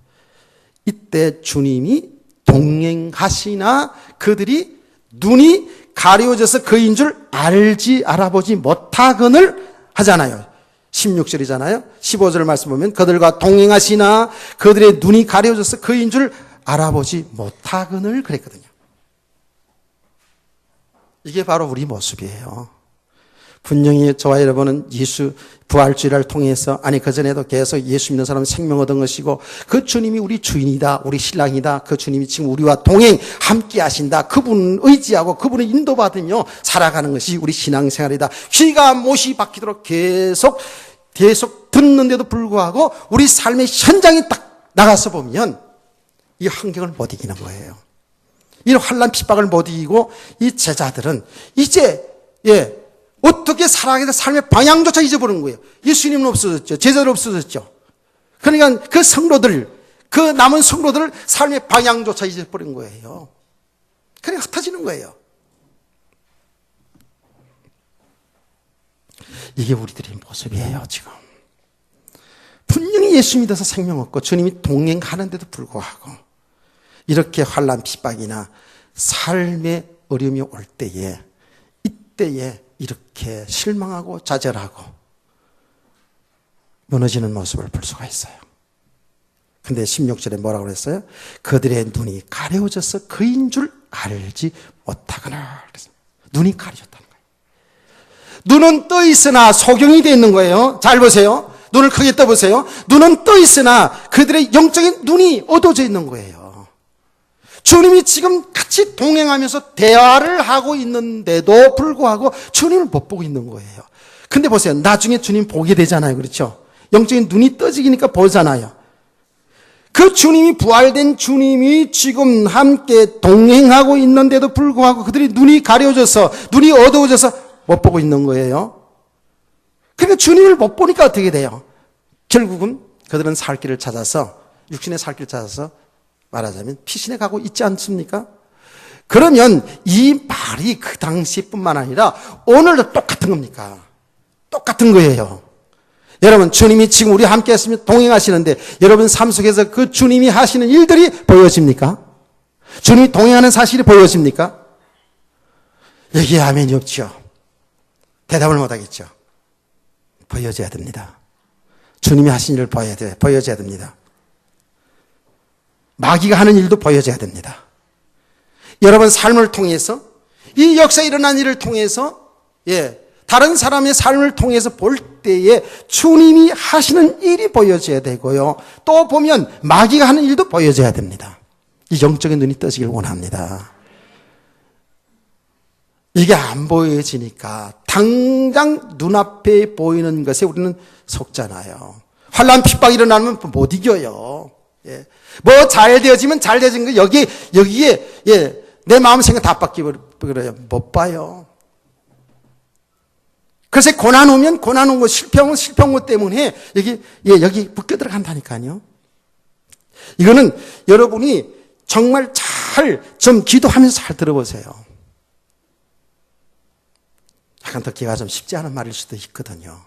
Speaker 1: 이때 주님이 동행하시나 그들이 눈이 가려져서 그인 줄 알아보지 못하거늘 하잖아요. 16절이잖아요. 15절 말씀 보면 그들과 동행하시나 그들의 눈이 가려져서 그인 줄 알아보지 못하거늘 그랬거든요. 이게 바로 우리 모습이에요. 분명히 저와 여러분은 예수 부활주일을 통해서, 아니 그전에도 계속 예수 믿는 사람은 생명 얻은 것이고 그 주님이 우리 주인이다, 우리 신랑이다, 그 주님이 지금 우리와 동행 함께 하신다, 그분을 의지하고 그분을 인도받으며 살아가는 것이 우리 신앙생활이다. 귀가 못이 박히도록 계속 듣는데도 불구하고 우리 삶의 현장에 딱 나가서 보면 이 환경을 못 이기는 거예요. 이 환난 핍박을 못 이기고 이 제자들은 이제 어떻게 살아가야 될 삶의 방향조차 잊어버린 거예요. 예수님은 없어졌죠. 제자들 없어졌죠. 그러니까 그 성도들, 그 남은 성도들 삶의 방향조차 잊어버린 거예요. 그러니까 흩어지는 거예요. 이게 우리들의 모습이에요, 지금. 분명히 예수 믿어서 생명 얻고 주님이 동행하는데도 불구하고 이렇게 환난 핍박이나 삶의 어려움이 올 때에, 이때에 이렇게 실망하고 좌절하고 무너지는 모습을 볼 수가 있어요. 근데 16절에 뭐라고 그랬어요? 그들의 눈이 가려워져서 그인 줄 알지 못하거나. 눈이 가려졌다는 거예요. 눈은 떠 있으나 소경이 되어 있는 거예요. 잘 보세요. 눈을 크게 떠보세요. 눈은 떠 있으나 그들의 영적인 눈이 어두워져 있는 거예요. 주님이 지금 같이 동행하면서 대화를 하고 있는데도 불구하고 주님을 못 보고 있는 거예요. 근데 보세요. 나중에 주님 보게 되잖아요. 그렇죠? 영적인 눈이 떠지니까 보잖아요. 그 주님이, 부활된 주님이 지금 함께 동행하고 있는데도 불구하고 그들이 눈이 가려져서, 눈이 어두워져서 못 보고 있는 거예요. 그러니까 주님을 못 보니까 어떻게 돼요? 결국은 그들은 살 길을 찾아서, 육신의 살 길을 찾아서 말하자면 피신해 가고 있지 않습니까? 그러면 이 말이 그 당시뿐만 아니라 오늘도 똑같은 겁니까? 똑같은 거예요. 여러분, 주님이 지금 우리 함께 했으면 동행하시는데 여러분 삶 속에서 그 주님이 하시는 일들이 보여집니까? 주님이 동행하는 사실이 보여집니까? 여기에 아멘이 없죠. 대답을 못 하겠죠. 보여져야 됩니다. 주님이 하신 일을 보여져야 됩니다. 마귀가 하는 일도 보여져야 됩니다. 여러분 삶을 통해서, 이 역사에 일어난 일을 통해서, 다른 사람의 삶을 통해서 볼 때에 주님이 하시는 일이 보여져야 되고요. 또 보면 마귀가 하는 일도 보여져야 됩니다. 이 영적인 눈이 떠지길 원합니다. 이게 안 보여지니까 당장 눈앞에 보이는 것에 우리는 속잖아요. 환난 핍박이 일어나면 못 이겨요. 예. 뭐 잘 되어지면 잘 되어진 거 여기에 예, 내 마음 생각 다 바뀌어버려요. 못 봐요. 그래서 고난 오면 고난 온 거, 실패한 것 때문에 여기 묶여 들어간다니까요. 이거는 여러분이 정말 잘 좀 기도하면서 잘 들어보세요. 약간 듣기가 좀 쉽지 않은 말일 수도 있거든요.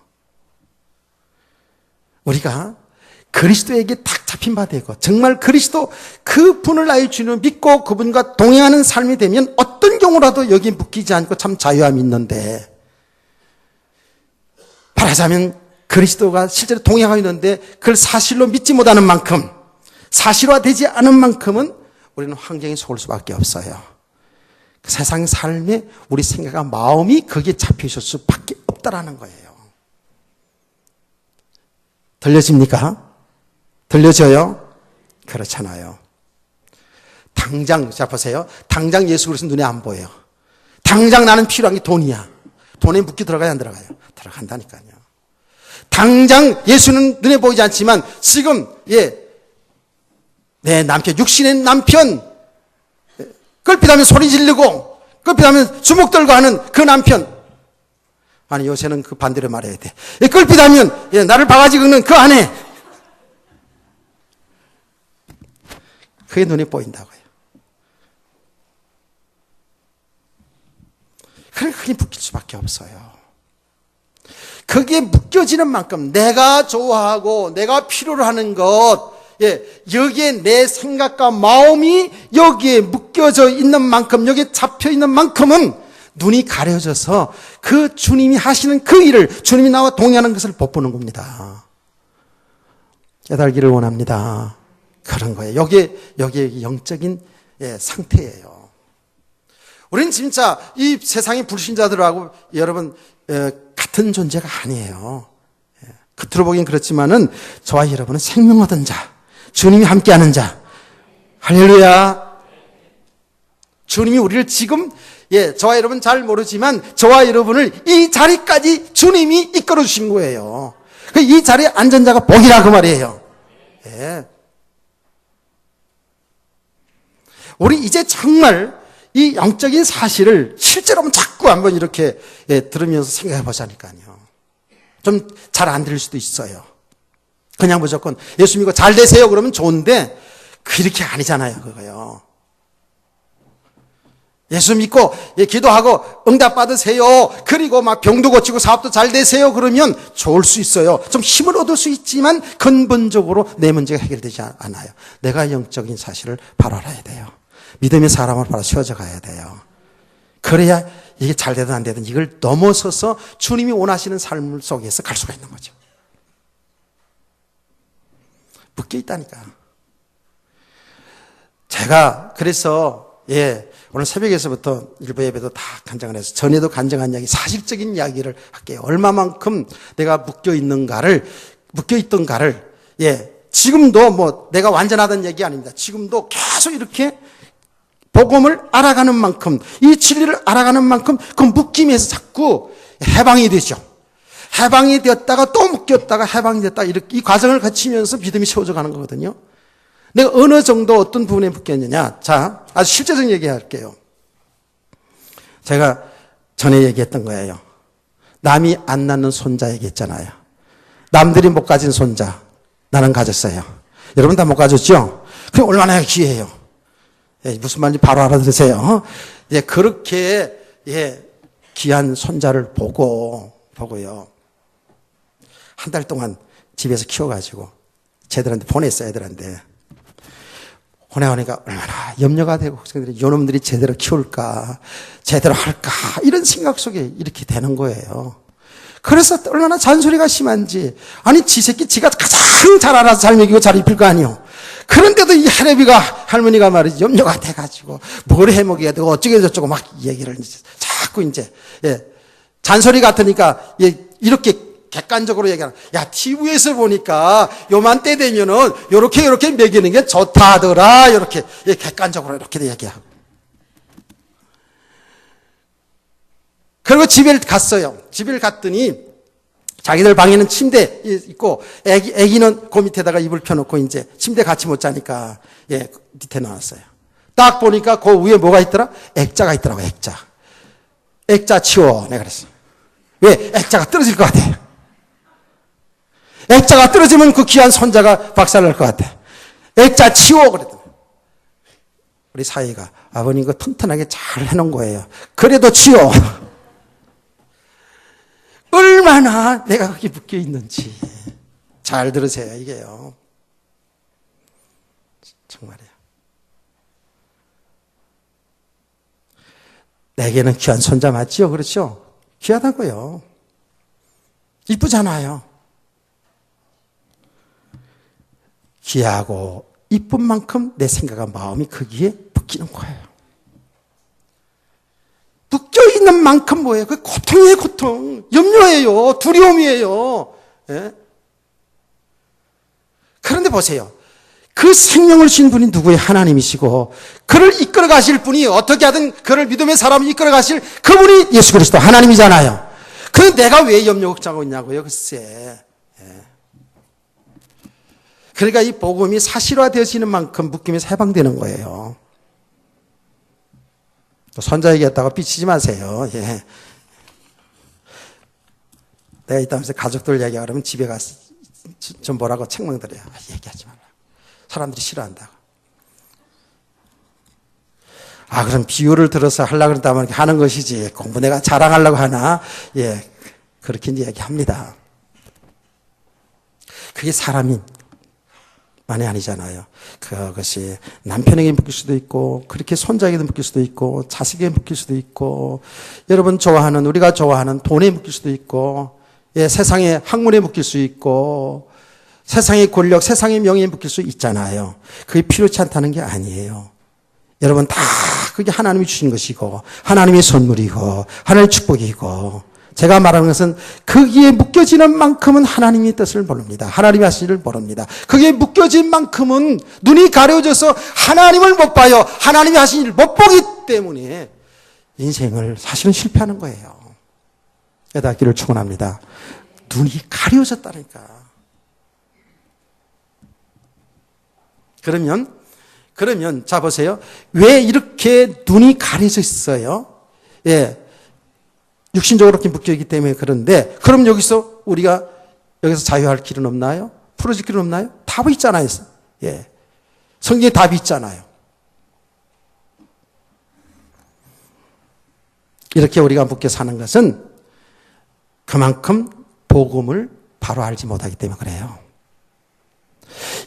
Speaker 1: 우리가 그리스도에게 딱 잡힌 바 되고 정말 그리스도 그분을 나의 주님으로 믿고 그분과 동행하는 삶이 되면 어떤 경우라도 여기 묶이지 않고 참 자유함이 있는데, 말하자면 그리스도가 실제로 동행하고 있는데 그걸 사실로 믿지 못하는 만큼, 사실화되지 않은 만큼은 우리는 환경에 속을 수밖에 없어요. 세상 삶에 우리 생각과 마음이 거기에 잡혀 있을 수밖에 없다라는 거예요. 들려집니까? 들려져요? 그렇잖아요. 당장, 자 보세요. 당장 예수 그리스도 눈에 안 보여요. 당장 나는 필요한 게 돈이야. 돈에 묶여 들어가야 안 들어가요? 들어간다니까요. 당장 예수는 눈에 보이지 않지만 지금 내 남편, 육신의 남편, 끌핏하면 소리 지르고 끌핏하면 주먹 들고 하는 그 남편, 아니 요새는 그 반대로 말해야 돼. 끌핏하면 나를 바가지 긁는 그 아내, 그게 눈에 보인다고요. 그러니까 그게 묶일 수밖에 없어요. 그게 묶여지는 만큼 내가 좋아하고 내가 필요로 하는 것, 여기에 내 생각과 마음이 여기에 묶여져 있는 만큼, 여기에 잡혀 있는 만큼은 눈이 가려져서 그 주님이 하시는 그 일을, 주님이 나와 동행하는 것을 못 보는 겁니다. 깨달기를 원합니다. 그런 거예요. 여기에 영적인 상태예요. 우리는 진짜 이 세상의 불신자들하고 여러분 같은 존재가 아니에요. 겉으로 보기엔 그렇지만은 저와 여러분은 생명 얻은 자, 주님이 함께하는 자. 할렐루야. 주님이 우리를 지금 저와 여러분 잘 모르지만 저와 여러분을 이 자리까지 주님이 이끌어 주신 거예요. 이 자리에 앉은 자가 복이라 그 말이에요. 우리 이제 정말 이 영적인 사실을 실제로 자꾸 한번 이렇게 들으면서 생각해 보자니까요. 좀 잘 안 들릴 수도 있어요. 그냥 무조건 예수 믿고 잘 되세요 그러면 좋은데 그렇게 아니잖아요. 그거요. 예수 믿고 기도하고 응답 받으세요. 그리고 막 병도 고치고 사업도 잘 되세요 그러면 좋을 수 있어요. 좀 힘을 얻을 수 있지만 근본적으로 내 문제가 해결되지 않아요. 내가 영적인 사실을 바로 알아야 돼요. 믿음의 사람을 바로 세워져 가야 돼요. 그래야 이게 잘 되든 안 되든 이걸 넘어서서 주님이 원하시는 삶 속에서 갈 수가 있는 거죠. 묶여 있다니까. 제가 그래서 오늘 새벽에서부터 일부 예배도 다 간증을 해서 전에도 간증한 이야기, 사실적인 이야기를 할게요. 얼마만큼 내가 묶여 있던가를 지금도 뭐 내가 완전하다는 얘기 아닙니다. 지금도 계속 이렇게 복음을 알아가는 만큼, 이 진리를 알아가는 만큼 그 묶임에서 자꾸 해방이 되죠. 해방이 되었다가 또 묶였다가 해방이 됐다, 이렇게 이 과정을 거치면서 믿음이 세워져 가는 거거든요. 내가 어느 정도 어떤 부분에 묶였느냐. 자, 아주 실제적인 얘기 할게요. 제가 전에 얘기했던 거예요. 남이 안 낳는 손자 얘기했잖아요. 남들이 못 가진 손자 나는 가졌어요. 여러분 다 못 가졌죠? 그게 얼마나 귀해요. 무슨 말인지 바로 알아들으세요. 그렇게 귀한 손자를 보고요. 한 달 동안 집에서 키워가지고 쟤들한테 보냈어요. 애들한테 보내오니까 얼마나 염려가 되고 걱정들이, 요놈들이 제대로 키울까, 제대로 할까, 이런 생각 속에 이렇게 되는 거예요. 그래서 얼마나 잔소리가 심한지. 아니 지 새끼 지가 가장 잘 알아서 잘 먹이고 잘 입힐 거 아니에요. 그런데도 이 할머니가 말이지 염려가 돼가지고 뭘 해먹여야 되고 어쩌고 저쩌고 막 얘기를 자꾸 잔소리 같으니까 이렇게 객관적으로 얘기하는, 야, TV에서 보니까 요맘때 되면은 요렇게 먹이는 게 좋다더라. 이렇게 객관적으로 이렇게 얘기하고. 그리고 집에 갔어요. 집에 갔더니 자기들 방에는 침대 있고 애기는 그 밑에다가 이불 펴놓고 이제 침대 같이 못 자니까 밑에 놔놨어요. 딱 보니까 그 위에 뭐가 있더라? 액자가 있더라고. 액자 치워. 내가 그랬어. 왜? 액자가 떨어질 것 같아. 액자가 떨어지면 그 귀한 손자가 박살날 것 같아. 액자 치워. 그랬더니 우리 사위가 아버님 그 튼튼하게 잘 해놓은 거예요. 그래도 치워. 얼마나 내가 거기 묶여 있는지 잘 들으세요. 이게요. 정말이에요. 내게는 귀한 손자 맞지요? 그렇죠? 귀하다고요. 이쁘잖아요. 귀하고 이쁜 만큼 내 생각과 마음이 거기에 묶이는 거예요. 묶여있는 만큼 뭐예요? 그 고통이에요, 고통. 염려예요. 두려움이에요. 예? 그런데 보세요. 그 생명을 주신 분이 누구예요? 하나님이시고 그를 이끌어 가실 분이 어떻게 하든 그를 믿음의 사람을 이끌어 가실 그분이 예수 그리스도 하나님이잖아요. 그런데 내가 왜 염려 걱정하고 있냐고요? 글쎄. 예. 그러니까 이 복음이 사실화되어지는 만큼 묶임에서 해방되는 거예요. 손자 얘기했다가 삐치지 마세요. 예. 내가 이따면서 가족들 얘기하고 그러면 집에 가서 좀 뭐라고 책망드려요. 얘기하지 말라. 사람들이 싫어한다고. 그럼 비유를 들어서 하려고 그런다면 하는 것이지. 공부 내가 자랑하려고 하나? 예. 그렇게 이제 얘기합니다. 그게 사람이 만이 아니잖아요. 그것이 남편에게 묶일 수도 있고, 그렇게 손자에게도 묶일 수도 있고, 자식에게 묶일 수도 있고, 여러분 좋아하는, 우리가 좋아하는 돈에 묶일 수도 있고, 예, 세상의 학문에 묶일 수 있고, 세상의 권력, 세상의 명예에 묶일 수 있잖아요. 그게 필요치 않다는 게 아니에요. 여러분 다 그게 하나님이 주신 것이고, 하나님의 선물이고, 하나님의 축복이고, 제가 말하는 것은 거기에 묶여지는 만큼은 하나님의 뜻을 모릅니다. 하나님이 하신 일을 모릅니다. 거기에 묶여진 만큼은 눈이 가려져서 하나님을 못 봐요. 하나님이 하신 일을 못 보기 때문에 인생을 사실은 실패하는 거예요. 깨닫기를 축원합니다. 눈이 가려졌다니까. 그러면 자 보세요. 왜 이렇게 눈이 가려져 있어요? 예. 육신적으로 이렇게 묶여있기 때문에 그런데, 그럼 여기서 자유할 길은 없나요? 풀어질 길은 없나요? 답이 있잖아요. 예. 성경에 답이 있잖아요. 이렇게 우리가 묶여 사는 것은 그만큼 복음을 바로 알지 못하기 때문에 그래요.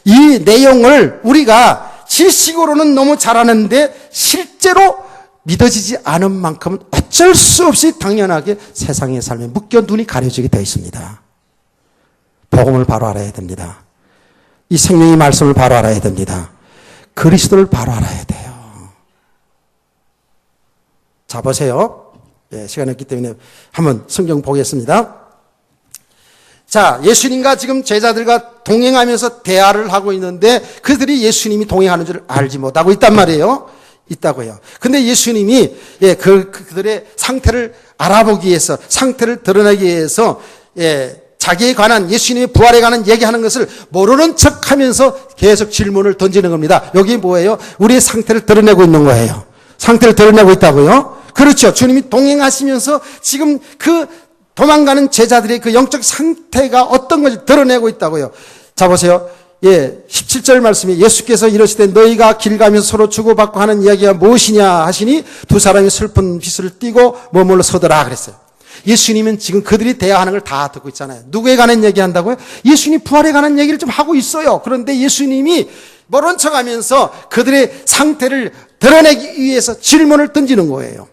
Speaker 1: 이 내용을 우리가 지식으로는 너무 잘 아는데 실제로 믿어지지 않은 만큼은 어쩔 수 없이 당연하게 세상의 삶에 묶여 눈이 가려지게 되어 있습니다. 복음을 바로 알아야 됩니다. 이 생명의 말씀을 바로 알아야 됩니다. 그리스도를 바로 알아야 돼요. 자, 보세요. 예, 시간이 없기 때문에 한번 성경 보겠습니다. 자, 예수님과 지금 제자들과 동행하면서 대화를 하고 있는데 그들이 예수님이 동행하는 줄 알지 못하고 있단 말이에요. 있다고요. 근데 예수님이 그들의 상태를 알아보기 위해서, 상태를 드러내기 위해서 자기에 관한, 예수님의 부활에 관한 얘기하는 것을 모르는 척하면서 계속 질문을 던지는 겁니다. 여기 뭐예요? 우리의 상태를 드러내고 있는 거예요. 상태를 드러내고 있다고요? 그렇죠. 주님이 동행하시면서 지금 그 도망가는 제자들의 그 영적 상태가 어떤 것을 드러내고 있다고요. 자, 보세요. 17절 말씀에 예수께서 이르시되 너희가 길 가면서 서로 주고받고 하는 이야기가 무엇이냐 하시니 두 사람이 슬픈 빛을 띠고 머물러 서더라 그랬어요. 예수님은 지금 그들이 대화하는 걸 다 듣고 있잖아요. 누구에 관한 얘기한다고요? 예수님 부활에 관한 얘기를 좀 하고 있어요. 그런데 예수님이 모른 척하면서 그들의 상태를 드러내기 위해서 질문을 던지는 거예요.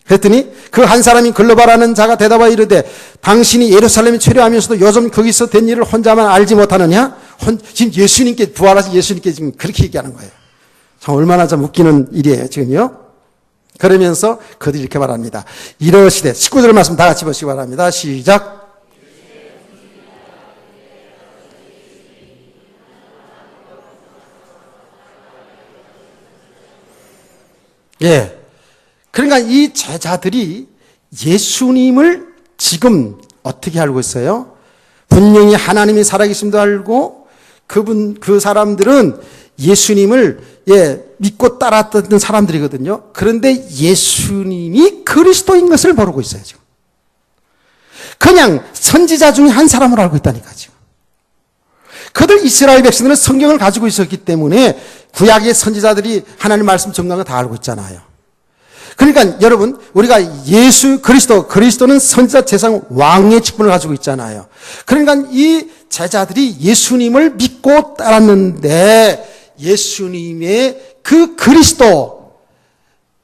Speaker 1: 그랬더니 그 한 사람이 글로바라는 자가 대답하여 이르되 당신이 예루살렘에 체류하면서도 요즘 거기서 된 일을 혼자만 알지 못하느냐? 지금 예수님께 부활하신 예수님께 지금 그렇게 얘기하는 거예요. 참 얼마나 좀 웃기는 일이에요 지금요. 그러면서 그들이 이렇게 말합니다. 이러시되 19절 말씀 다 같이 보시기 바랍니다. 시작. 그러니까 이 제자들이 예수님을 지금 어떻게 알고 있어요? 분명히 하나님이 살아계심도 알고 그 사람들은 예수님을 믿고 따랐던 사람들이거든요. 그런데 예수님이 그리스도인 것을 모르고 있어요, 지금. 그냥 선지자 중에 한 사람으로 알고 있다니까, 지금. 그들 이스라엘 백성들은 성경을 가지고 있었기 때문에 구약의 선지자들이 하나님 말씀 정리한 거 다 알고 있잖아요. 그러니까 여러분, 우리가 예수 그리스도는 선지자 제사장 왕의 직분을 가지고 있잖아요. 그러니까 이 제자들이 예수님을 믿고 따랐는데 예수님의 그 그리스도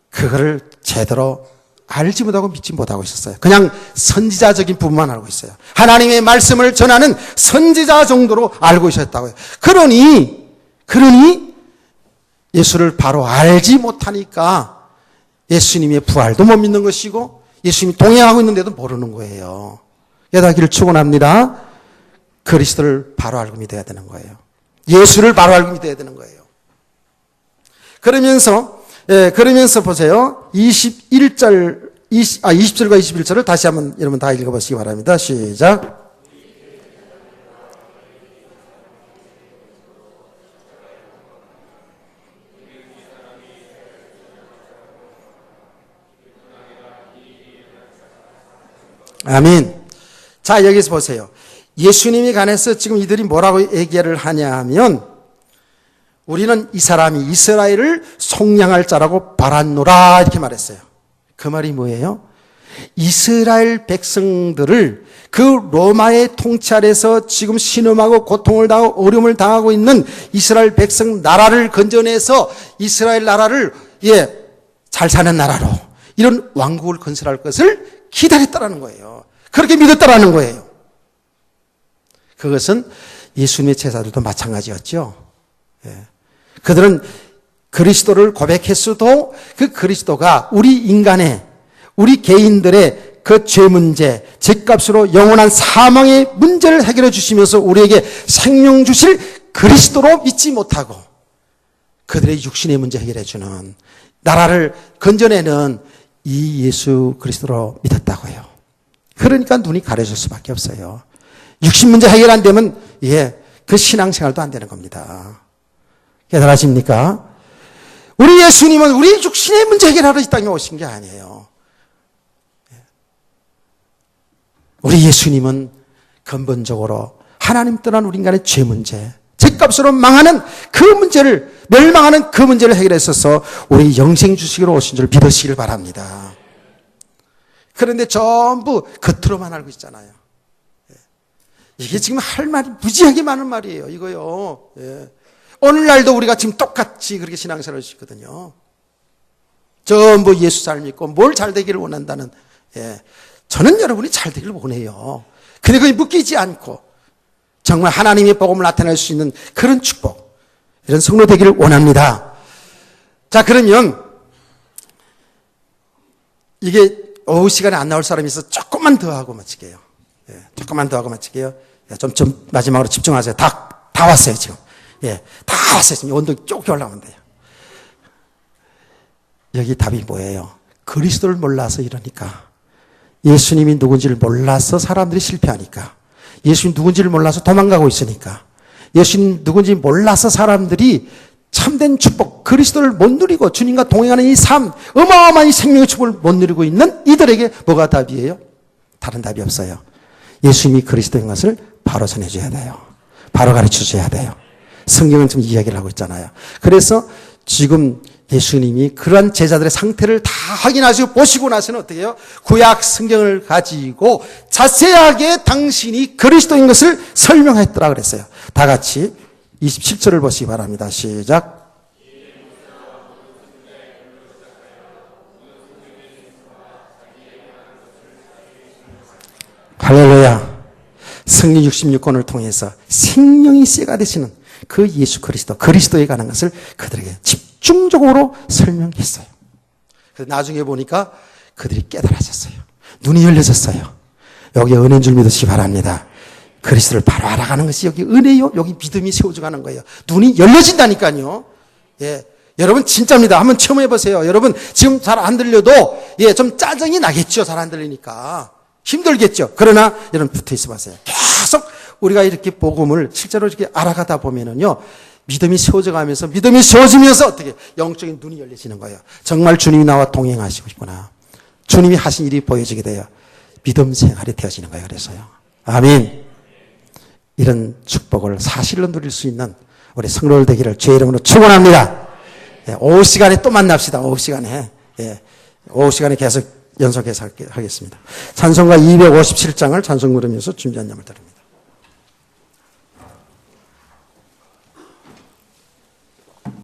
Speaker 1: 그거를 제대로 알지 못하고 믿지 못하고 있었어요. 그냥 선지자적인 부분만 알고 있어요. 하나님의 말씀을 전하는 선지자 정도로 알고 있었다고요. 그러니 예수를 바로 알지 못하니까 예수님의 부활도 못 믿는 것이고 예수님이 동행하고 있는데도 모르는 거예요. 깨닫기를 축원합니다. 그리스도를 바로 알고 믿어야 되는 거예요. 예수를 바로 알고 믿어야 되는 거예요. 그러면서 보세요. 20절과 21절을 다시 한번 여러분 다 읽어보시기 바랍니다. 시작. 아멘. 자, 여기서 보세요. 예수님에 관해서 지금 이들이 뭐라고 얘기를 하냐 하면 우리는 이 사람이 이스라엘을 속량할 자라고 바랐노라 이렇게 말했어요. 그 말이 뭐예요? 이스라엘 백성들을 그 로마의 통치 아래서 지금 신음하고 고통을 당하고 어려움을 당하고 있는 이스라엘 백성 나라를 건져내서 이스라엘 나라를 잘 사는 나라로 이런 왕국을 건설할 것을 기다렸다라는 거예요. 그렇게 믿었다라는 거예요. 그것은 예수님의 제자들도 마찬가지였죠. 그들은 그리스도를 고백했어도 그 그리스도가 우리 개인들의 그 죄 문제, 죄값으로 영원한 사망의 문제를 해결해 주시면서 우리에게 생명 주실 그리스도로 믿지 못하고 그들의 육신의 문제 해결해 주는 나라를 건져내는 이 예수 그리스도로 믿었다고요. 그러니까 눈이 가려질 수밖에 없어요. 육신 문제 해결 안 되면 그 신앙생활도 안 되는 겁니다. 깨달아십니까? 우리 예수님은 우리 육신의 문제 해결하러 이 땅에 오신 게 아니에요. 우리 예수님은 근본적으로 하나님 떠난 우리 인간의 죄 문제, 죄값으로 망하는 그 문제를, 멸망하는 그 문제를 해결했어서 우리 영생 주시기로 오신 줄 믿으시길 바랍니다. 그런데 전부 겉으로만 알고 있잖아요. 이게 지금 할 말이 무지하게 많은 말이에요, 이거요. 오늘날도 우리가 지금 똑같이 그렇게 신앙생활을 하시거든요. 전부 예수 잘 믿고 뭘 잘 되기를 원한다는, 저는 여러분이 잘 되기를 원해요. 근데 그게 묶이지 않고 정말 하나님의 복음을 나타낼 수 있는 그런 축복, 이런 성도 되기를 원합니다. 자, 그러면 이게 오후 시간에 안 나올 사람이 있어서 조금만 더 하고 마칠게요. 조금만 더 하고 마칠게요. 좀 마지막으로 집중하세요. 다 왔어요, 지금. 다 왔어요. 지금 온도 쭉 올라오면 돼요. 여기 답이 뭐예요? 그리스도를 몰라서 이러니까. 예수님이 누군지를 몰라서 사람들이 실패하니까. 예수님 누군지를 몰라서 도망가고 있으니까. 예수님 누군지 몰라서 사람들이 참된 축복, 그리스도를 못 누리고 주님과 동행하는 이 삶, 어마어마한 이 생명의 축복을 못 누리고 있는 이들에게 뭐가 답이에요? 다른 답이 없어요. 예수님이 그리스도인 것을 바로 전해줘야 돼요. 바로 가르쳐줘야 돼요. 성경은 지금 이야기를 하고 있잖아요. 그래서 지금 예수님이 그러한 제자들의 상태를 다 확인하시고 보시고 나서는 어떻게 해요? 구약 성경을 가지고 자세하게 당신이 그리스도인 것을 설명했더라 그랬어요. 다 같이 27절을 보시기 바랍니다. 시작. 할렐루야. 성령 66권을 통해서 생명이 쇠가 되시는 그 예수 그리스도에 관한 것을 그들에게 집중적으로 설명했어요. 그래서 나중에 보니까 그들이 깨달아졌어요. 눈이 열려졌어요. 여기 은혜인 줄 믿으시기 바랍니다. 그리스도를 바로 알아가는 것이 여기 은혜요. 여기 믿음이 세워져가는 거예요. 눈이 열려진다니까요. 여러분 진짜입니다. 한번 체험해 보세요. 여러분 지금 잘 안 들려도 좀 짜증이 나겠죠. 잘 안 들리니까. 힘들겠죠. 그러나 여러분 붙어 있어 보세요. 계속 우리가 이렇게 복음을 실제로 이렇게 알아가다 보면은요, 믿음이 세워져 가면서 믿음이 세워지면서 어떻게 영적인 눈이 열려지는 거예요. 정말 주님이 나와 동행하시고 있구나. 주님이 하신 일이 보여지게 돼요. 믿음 생활이 되어지는 거예요. 그래서요. 아멘. 이런 축복을 사실로 누릴 수 있는 우리 성도들 되기를 주의 이름으로 축원합니다. 오후 시간에 또 만납시다. 오후 시간에. 오후 시간에 계속 연속해서 하겠습니다. 찬송가 257장을 찬송 부르면서 준비한 양을 드립니다.